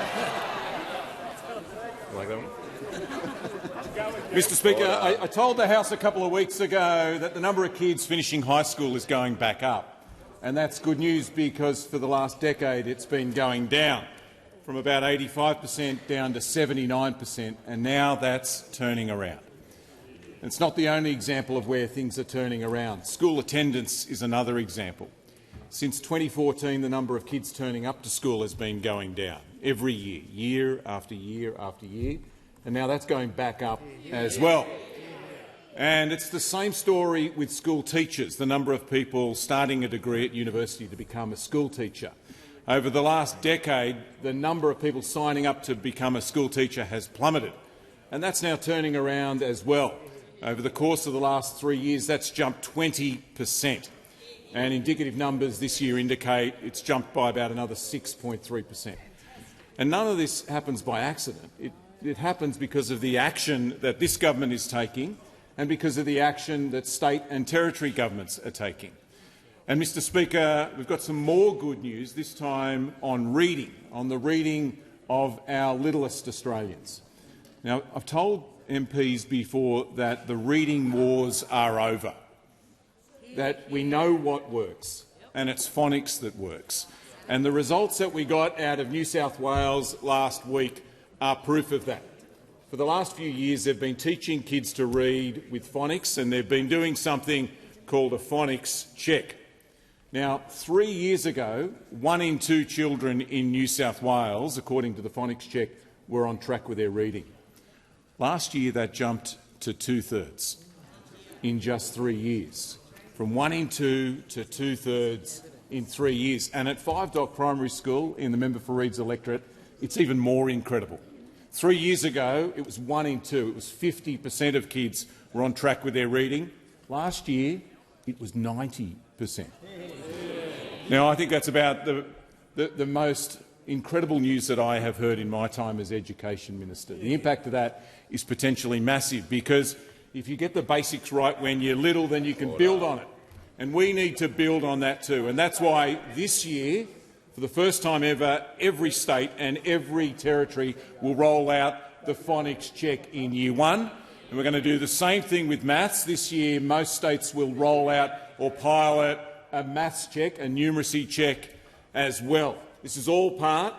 Mr Speaker, I told the House a couple of weeks ago that the number of kids finishing high school is going back up. And that's good news because for the last decade it's been going down, from about 85% down to 79%, and now that's turning around. It's not the only example of where things are turning around. School attendance is another example. Since 2014, the number of kids turning up to school has been going down every year, year after year after year, and now that's going back up as well. And it's the same story with school teachers, the number of people starting a degree at university to become a school teacher. Over the last decade, the number of people signing up to become a school teacher has plummeted, and that's now turning around as well. Over the course of the last 3 years, that's jumped 20%, and indicative numbers this year indicate it's jumped by about another 6.3%. And none of this happens by accident. It happens because of the action that this government is taking and because of the action that state and territory governments are taking. And, Mr Speaker, we've got some more good news, this time on reading, on the reading of our littlest Australians. Now, I've told MPs before that the reading wars are over, that we know what works, and it's phonics that works. And the results that we got out of New South Wales last week are proof of that. For the last few years, they've been teaching kids to read with phonics, and they've been doing something called a phonics check. Now, 3 years ago, 1 in 2 children in New South Wales, according to the phonics check, were on track with their reading. Last year, that jumped to 2/3 in just 3 years, from 1 in 2 to 2/3 in 3 years. And at 5 Dock Primary School, in the member for Reid's electorate, it's even more incredible. 3 years ago, it was 1 in 2. It was 50% of kids were on track with their reading. Last year, it was 90%. Now, I think that's about the most incredible news that I have heard in my time as Education Minister. The impact of that is potentially massive, because if you get the basics right when you're little, then you can build on it. And we need to build on that too. And that's why this year For the first time ever, every state and every territory will roll out the phonics check in Year 1. And we're going to do the same thing with maths. This year, most states will roll out or pilot a maths check, a numeracy check as well. This is all part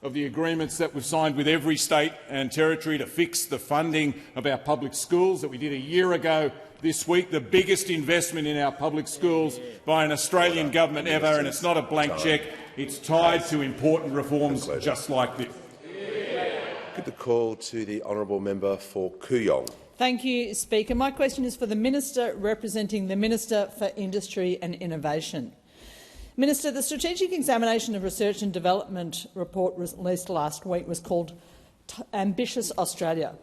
of the agreements that we've signed with every state and territory to fix the funding of our public schools that we did a year ago this week, the biggest investment in our public schools by an Australian government ever, and it's not a blank cheque. It's tied to important reforms just like this. Give the call to the honourable member for Keogh. Thank you, Speaker. My question is for the Minister representing the Minister for Industry and Innovation. Minister, the Strategic Examination of Research and Development report released last week was called Ambitious Australia.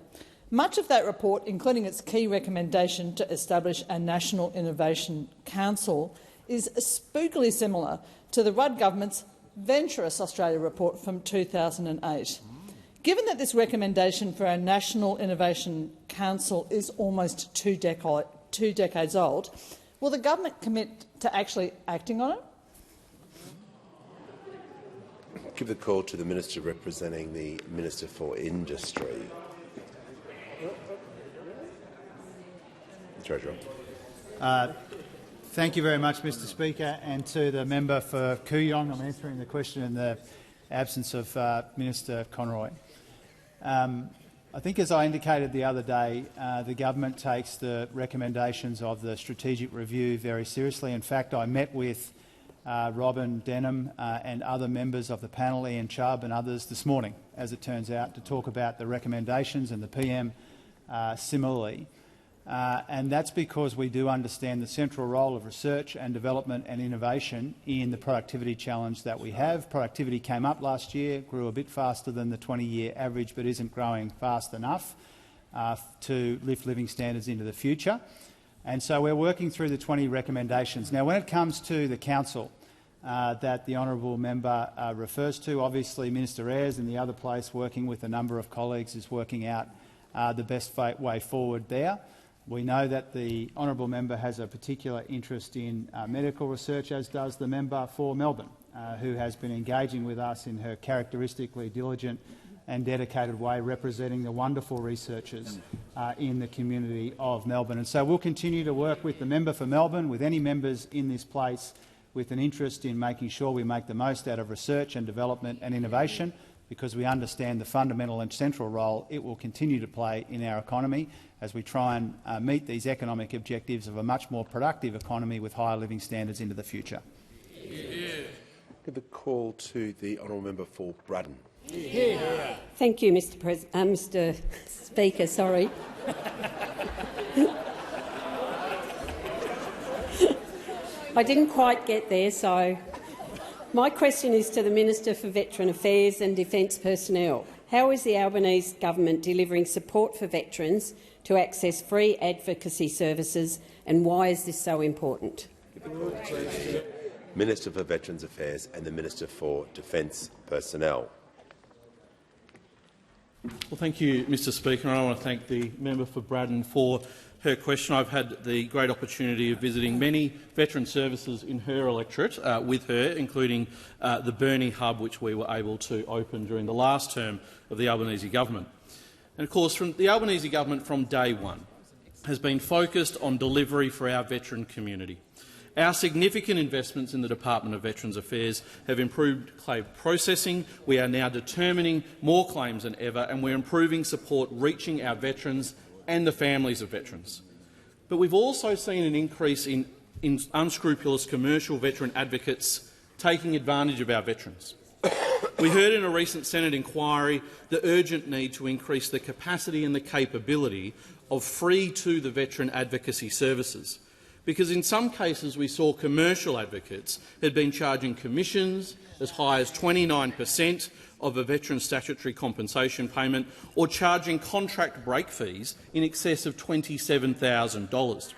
Much of that report, including its key recommendation to establish a National Innovation Council, is spookily similar to the Rudd government's Venturous Australia report from 2008. Given that this recommendation for a National Innovation Council is almost two decades old, will the government commit to actually acting on it? Give the call to the Minister representing the Minister for Industry. Treasurer. Thank you very much, Mr Speaker, and to the member for Keogh. I'm answering the question in the absence of Minister Conroy. I think, as I indicated the other day, the government takes the recommendations of the strategic review very seriously. In fact, I met with Robin Denham and other members of the panel, Ian Chubb and others, this morning, as it turns out, to talk about the recommendations, and the PM similarly. And that's because we do understand the central role of research and development and innovation in the productivity challenge that we have. Productivity came up last year, grew a bit faster than the 20-year average, but isn't growing fast enough to lift living standards into the future. And so we're working through the 20 recommendations. Now, when it comes to the council that the honourable member refers to, obviously Minister Ayres in the other place, working with a number of colleagues, is working out the best way forward there. We know that the honourable member has a particular interest in medical research, as does the member for Melbourne, who has been engaging with us in her characteristically diligent and dedicated way, representing the wonderful researchers in the community of Melbourne. And so we'll continue to work with the member for Melbourne, with any members in this place with an interest in making sure we make the most out of research and development and innovation, because we understand the fundamental and central role it will continue to play in our economy as we try and meet these economic objectives of a much more productive economy with higher living standards into the future. Give the call to the honourable member for Braddon. Thank you, Mr. Speaker. Sorry. I didn't quite get there, so my question is to the Minister for Veteran Affairs and Defence Personnel. How is the Albanese government delivering support for veterans to access free advocacy services, and why is this so important? Minister for Veterans Affairs and the Minister for Defence Personnel. Well, thank you, Mr Speaker. I want to thank the member for Braddon for her question. I've had the great opportunity of visiting many veteran services in her electorate with her, including the Burnell hub, which we were able to open during the last term of the Albanese government. And of course, the Albanese government from day one has been focused on delivery for our veteran community. Our significant investments in the Department of Veterans Affairs have improved claim processing. We are now determining more claims than ever, and we're improving support reaching our veterans and the families of veterans. But we've also seen an increase in unscrupulous commercial veteran advocates taking advantage of our veterans. We heard in a recent Senate inquiry the urgent need to increase the capacity and the capability of free-to-the-veteran advocacy services, because in some cases we saw commercial advocates had been charging commissions as high as 29% of a veteran's statutory compensation payment, or charging contract break fees in excess of $27,000.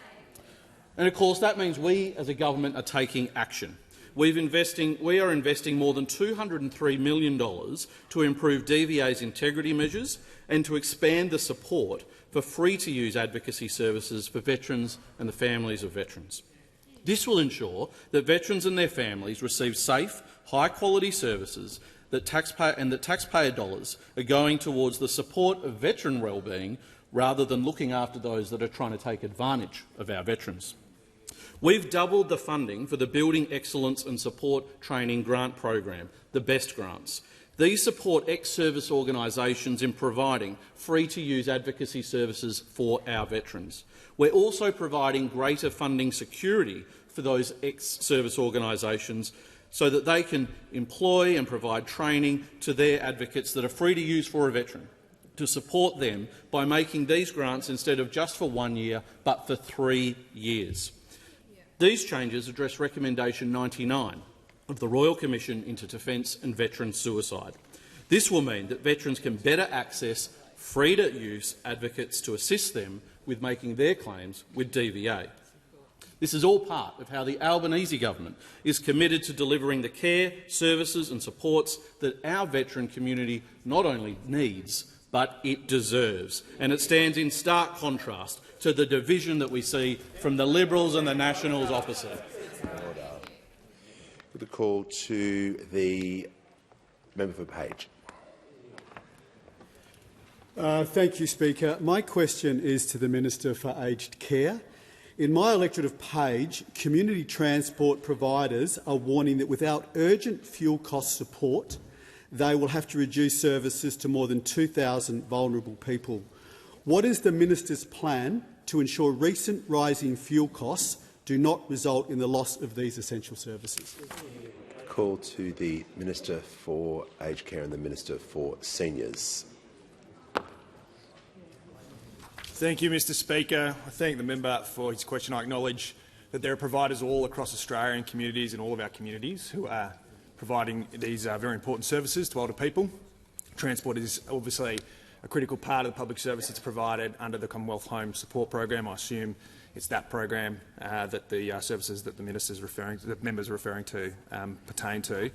And of course that means we as a government are taking action. We are investing more than $203 million to improve DVA's integrity measures and to expand the support for free-to-use advocacy services for veterans and the families of veterans. This will ensure that veterans and their families receive safe, high-quality services that taxpayer dollars are going towards the support of veteran wellbeing rather than looking after those that are trying to take advantage of our veterans. We've doubled the funding for the Building Excellence and Support Training Grant Program, the BEST grants. These support ex-service organisations in providing free-to-use advocacy services for our veterans. We're also providing greater funding security for those ex-service organisations so that they can employ and provide training to their advocates that are free to use for a veteran, to support them by making these grants instead of just for 1 year but for 3 years. These changes address Recommendation 99 of the Royal Commission into Defence and Veteran Suicide. This will mean that veterans can better access free-to-use advocates to assist them with making their claims with DVA. This is all part of how the Albanese government is committed to delivering the care, services and supports that our veteran community not only needs, but it deserves. And it stands in stark contrast to the division that we see from the Liberals and the Nationals opposite. With a call to the member for Page. Thank you, Speaker. My question is to the Minister for Aged Care. In my electorate of Page, community transport providers are warning that without urgent fuel cost support, they will have to reduce services to more than 2,000 vulnerable people. What is the Minister's plan to ensure recent rising fuel costs do not result in the loss of these essential services? Call to the Minister for Aged Care and the Minister for Seniors. Thank you, Mr Speaker. I thank the member for his question. I acknowledge that there are providers all across Australia and communities in all of our communities who are providing these very important services to older people. Transport is obviously a critical part of the public service that's provided under the Commonwealth Home Support Program. I assume it's that program that the services that the member is referring to pertain to.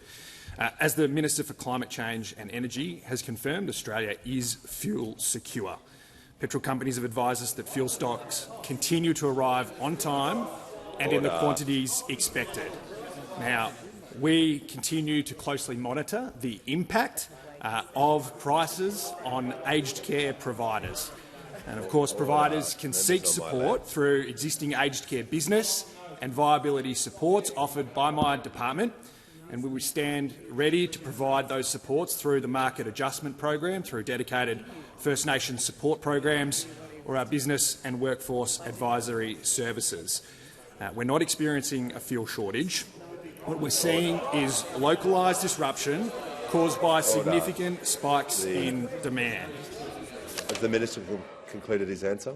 As the Minister for Climate Change and Energy has confirmed, Australia is fuel secure. Petrol companies have advised us that fuel stocks continue to arrive on time and in the quantities expected. Now, we continue to closely monitor the impact of prices on aged care providers. And of course, providers can seek support through existing aged care business and viability supports offered by my department, and we will stand ready to provide those supports through the Market Adjustment Program, through dedicated First Nations support programs or our business and workforce advisory services. We're not experiencing a fuel shortage. What we're seeing is localised disruption caused by significant spikes in demand. Has the Minister concluded his answer?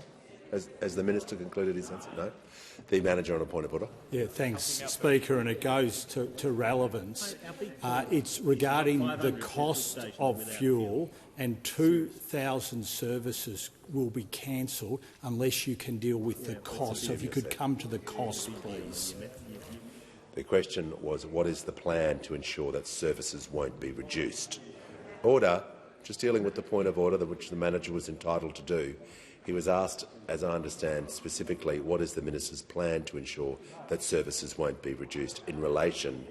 Has the Minister concluded his answer? No. The Manager on a point of order. Yeah, thanks, Speaker, and it goes to relevance. It's regarding the cost of fuel, and 2,000 services will be cancelled unless you can deal with the cost. So if you could come to the cost, please. The question was, what is the plan to ensure that services won't be reduced? Order. Just dealing with the point of order which the Manager was entitled to do. He was asked, as I understand, specifically what is the Minister's plan to ensure that services won't be reduced in relation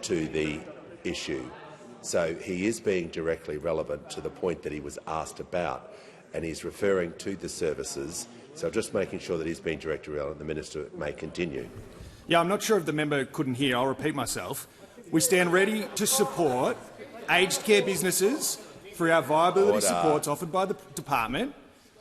to the issue. So he is being directly relevant to the point that he was asked about, and he's referring to the services. So just making sure that he's being directly relevant, the Minister may continue. Yeah, I'm not sure if the member couldn't hear. I'll repeat myself. We stand ready to support aged care businesses through our viability supports offered by the department.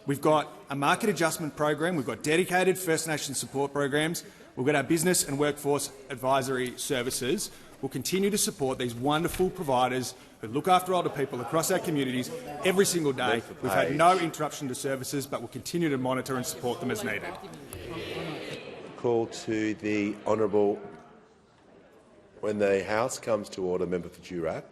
We've got a market adjustment program. We've got dedicated First Nations support programs. We've got our business and workforce advisory services. We'll continue to support these wonderful providers who look after older people across our communities every single day. We've had no interruption to services, but we'll continue to monitor and support them as needed. Call to the Honourable. When the House comes to order, member for Durack.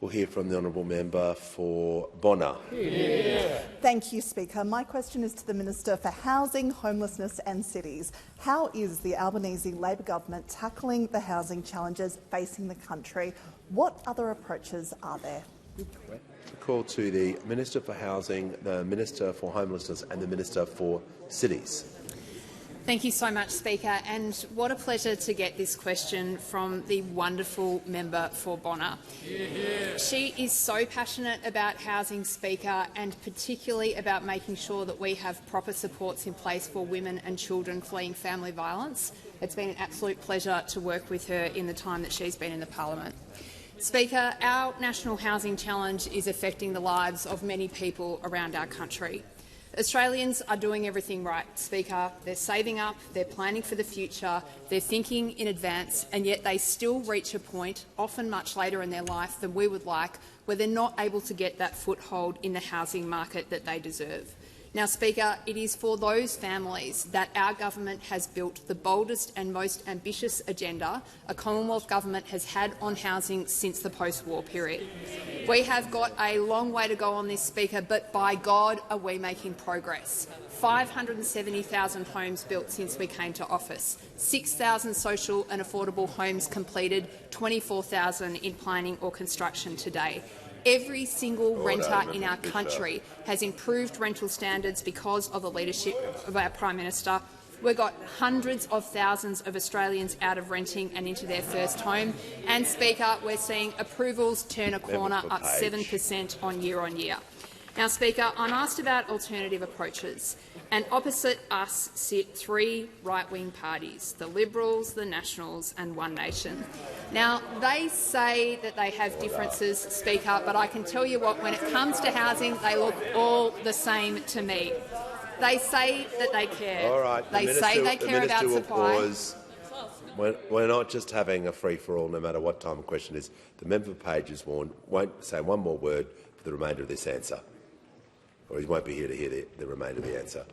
We'll hear from the Honourable Member for Bonner. Yeah. Thank you, Speaker. My question is to the Minister for Housing, Homelessness and Cities. How is the Albanese Labor government tackling the housing challenges facing the country? What other approaches are there? A call to the Minister for Housing, the Minister for Homelessness and the Minister for Cities. Thank you so much, Speaker. And what a pleasure to get this question from the wonderful member for Bonner. She is so passionate about housing, Speaker, and particularly about making sure that we have proper supports in place for women and children fleeing family violence. It's been an absolute pleasure to work with her in the time that she's been in the parliament. Speaker, our national housing challenge is affecting the lives of many people around our country. Australians are doing everything right, Speaker. They're saving up, they're planning for the future, they're thinking in advance, and yet they still reach a point, often much later in their life than we would like, where they're not able to get that foothold in the housing market that they deserve. Now, Speaker, it is for those families that our government has built the boldest and most ambitious agenda a Commonwealth government has had on housing since the post-war period. We have got a long way to go on this, Speaker, but by God are we making progress. 570,000 homes built since we came to office, 6,000 social and affordable homes completed, 24,000 in planning or construction today. Every single renter in our country has improved rental standards because of the leadership of our Prime Minister. We've got hundreds of thousands of Australians out of renting and into their first home. And, Speaker, we're seeing approvals turn a corner, up 7% on year. Now, Speaker, I'm asked about alternative approaches, and opposite us sit three right-wing parties, the Liberals, the Nationals and One Nation. Now, they say that they have differences, Speaker, but I can tell you what, when it comes to housing, they look all the same to me. They say that they care. All right. They say they care about supply. We're not just having a free-for-all, no matter what time the question is. The member for Page is warned, won't say one more word for the remainder of this answer, or he won't be here to hear the remainder of the answer.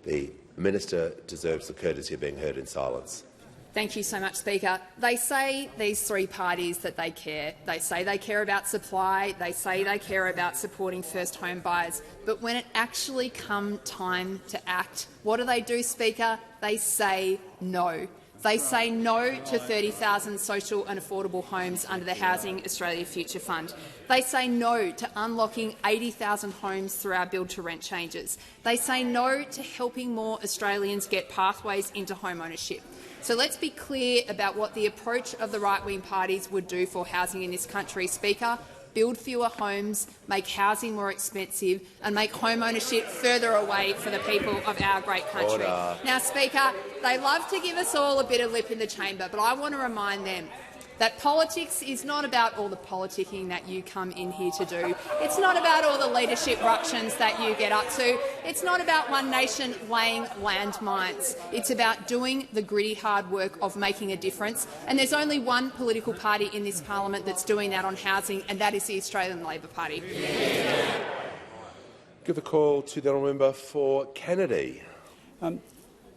The minister deserves the courtesy of being heard in silence. Thank you so much, Speaker. They say, these three parties, that they care. They say they care about supply. They say they care about supporting first home buyers. But when it actually comes time to act, what do, Speaker? They say no. They say no to 30,000 social and affordable homes under the Housing Australia Future Fund. They say no to unlocking 80,000 homes through our build-to-rent changes. They say no to helping more Australians get pathways into home ownership. So let's be clear about what the approach of the right-wing parties would do for housing in this country, Speaker. Build fewer homes, make housing more expensive and make home ownership further away for the people of our great country. Order. Now, Speaker, they love to give us all a bit of lip in the chamber, but I want to remind them that politics is not about all the politicking that you come in here to do. It's not about all the leadership ructions that you get up to. It's not about One Nation laying landmines. It's about doing the gritty hard work of making a difference. And there's only one political party in this parliament that's doing that on housing, and that is the Australian Labor Party. Give the call to the honourable member for Kennedy.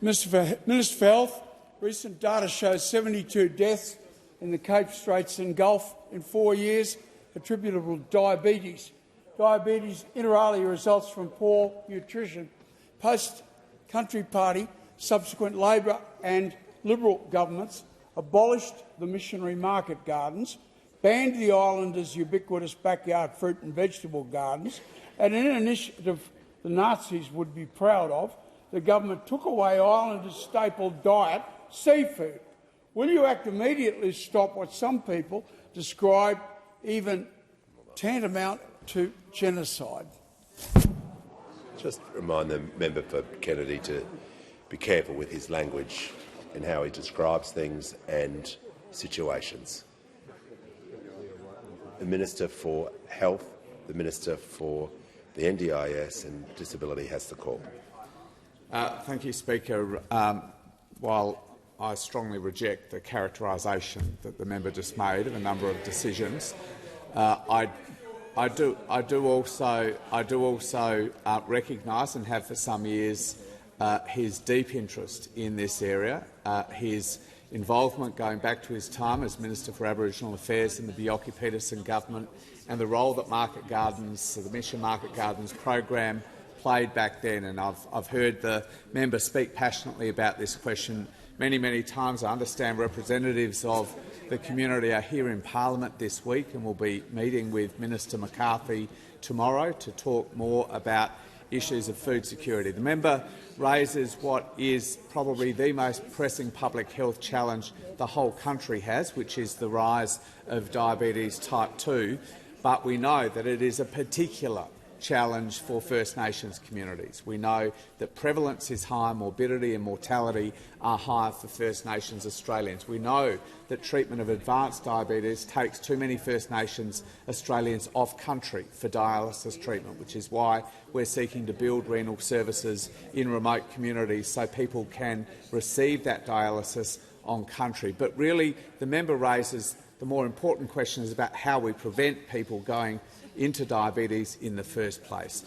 Minister for Health, recent data shows 72 deaths in the Cape Straits and Gulf in 4 years attributable to diabetes. Diabetes, inter alia, results from poor nutrition. Post-Country Party, subsequent Labor and Liberal governments abolished the missionary market gardens, banned the islanders' ubiquitous backyard fruit and vegetable gardens, and in an initiative the Nazis would be proud of, the government took away islanders' staple diet, seafood. Will you act immediately to stop what some people describe even tantamount to genocide? Just remind the member for Kennedy to be careful with his language and how he describes things and situations. The Minister for Health, the Minister for the NDIS and Disability has the call. Thank you, Speaker. While I strongly reject the characterisation that the member just made of a number of decisions, I do also recognise and have for some years his deep interest in this area, his involvement going back to his time as Minister for Aboriginal Affairs in the Bjelke-Petersen government, and the role that market gardens, the Mission Market Gardens program, played back then. And I've heard the member speak passionately about this question many times. I understand representatives of the community are here in Parliament this week and will be meeting with Minister McCarthy tomorrow to talk more about issues of food security. The member raises what is probably the most pressing public health challenge the whole country has, which is the rise of diabetes type 2, but we know that it is a particular challenge for First Nations communities. We know that prevalence is high, morbidity and mortality are higher for First Nations Australians. We know that treatment of advanced diabetes takes too many First Nations Australians off-country for dialysis treatment, which is why we're seeking to build renal services in remote communities so people can receive that dialysis on country. But really, the member raises the more important question is about how we prevent people going into diabetes in the first place.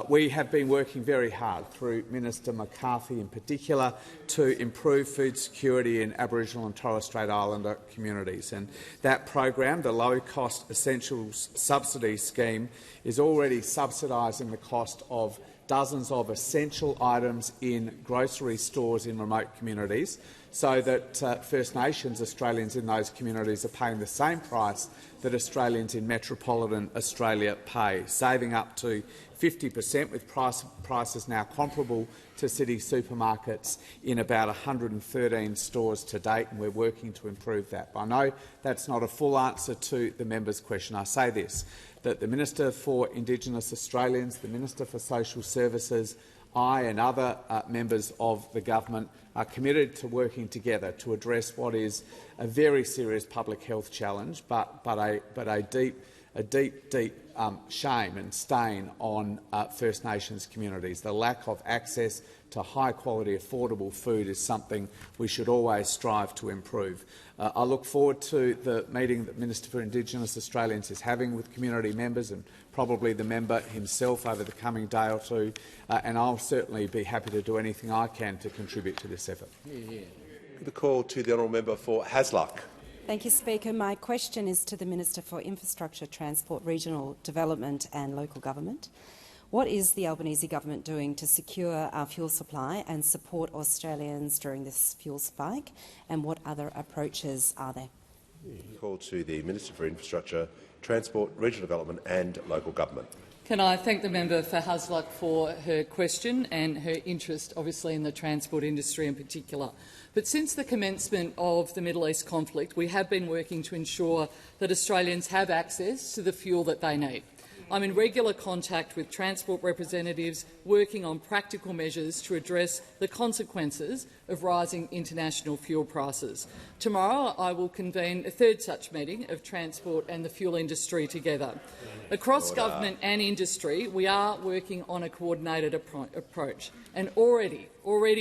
We have been working very hard, through Minister McCarthy in particular, to improve food security in Aboriginal and Torres Strait Islander communities. And that program, the Low-Cost Essentials Subsidy Scheme, is already subsidising the cost of dozens of essential items in grocery stores in remote communities, so that First Nations Australians in those communities are paying the same price that Australians in metropolitan Australia pay, saving up to 50%, with prices now comparable to city supermarkets in about 113 stores to date, and we're working to improve that. But I know that's not a full answer to the member's question. I say this, that the Minister for Indigenous Australians, the Minister for Social Services, I and other members of the government are committed to working together to address what is a very serious public health challenge, but a deep shame and stain on First Nations communities. The lack of access to high-quality, affordable food is something we should always strive to improve. I look forward to the meeting that the Minister for Indigenous Australians is having with community members and probably the member himself over the coming day or two, and I'll certainly be happy to do anything I can to contribute to this effort. The call to the honourable member for Hasluck. Thank you, Speaker. My question is to the Minister for Infrastructure, Transport, Regional Development and Local Government. What is the Albanese government doing to secure our fuel supply and support Australians during this fuel spike, and what other approaches are there? Call to the Minister for Infrastructure, Transport, Regional Development and Local Government. Can I thank the member for Hasluck for her question and her interest, obviously, in the transport industry in particular. But since the commencement of the Middle East conflict, we have been working to ensure that Australians have access to the fuel that they need. I'm in regular contact with transport representatives, working on practical measures to address the consequences of rising international fuel prices. Tomorrow I will convene a third such meeting of transport and the fuel industry together. Across government and industry, we are working on a coordinated approach, and already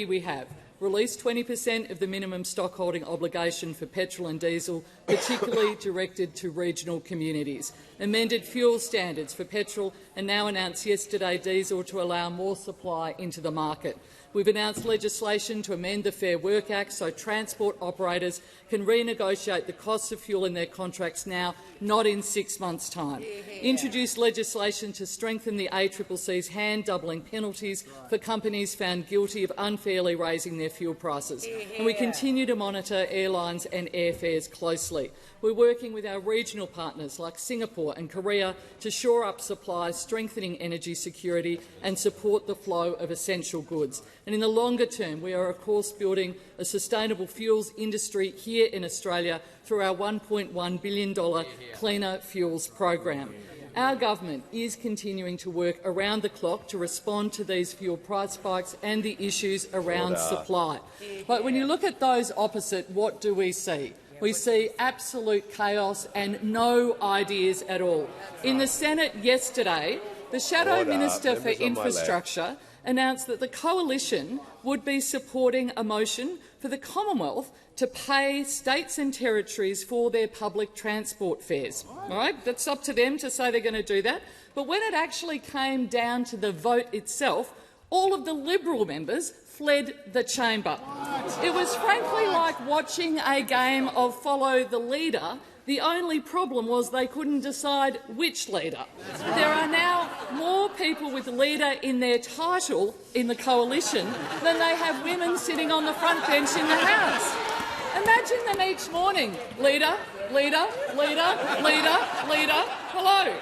we have released 20% of the minimum stockholding obligation for petrol and diesel, particularly directed to regional communities, amended fuel standards for petrol and now announced yesterday diesel to allow more supply into the market. We've announced legislation to amend the Fair Work Act so transport operators can renegotiate the costs of fuel in their contracts now, not in 6 months' time. Introduced legislation to strengthen the ACCC's hand-doubling penalties for companies found guilty of unfairly raising their fuel prices. And we continue to monitor airlines and airfares closely. We're working with our regional partners like Singapore and Korea to shore up supplies, strengthening energy security and support the flow of essential goods. And in the longer term, we are, of course, building a sustainable fuels industry here in Australia through our $1.1 billion Cleaner Fuels program. Our government is continuing to work around the clock to respond to these fuel price spikes and the issues around supply. But when you look at those opposite, what do we see? We see absolute chaos and no ideas at all. In the Senate yesterday, the Shadow Minister for Infrastructure announced that the coalition would be supporting a motion for the Commonwealth to pay states and territories for their public transport fares. All right? That's up to them to say they're going to do that. But when it actually came down to the vote itself, all of the Liberal members fled the chamber. It was frankly like watching a game of follow the leader. The only problem was they couldn't decide which leader. There are now more people with leader in their title in the coalition than they have women sitting on the front bench in the House. Imagine them each morning, leader, leader, leader, leader, leader, hello.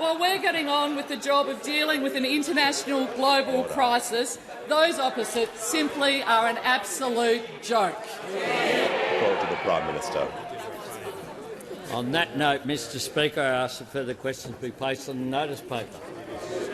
while we're getting on with the job of dealing with an international global crisis, those opposite simply are an absolute joke. Call to the Prime Minister. On that note, Mr Speaker, I ask that further questions be placed on the notice paper.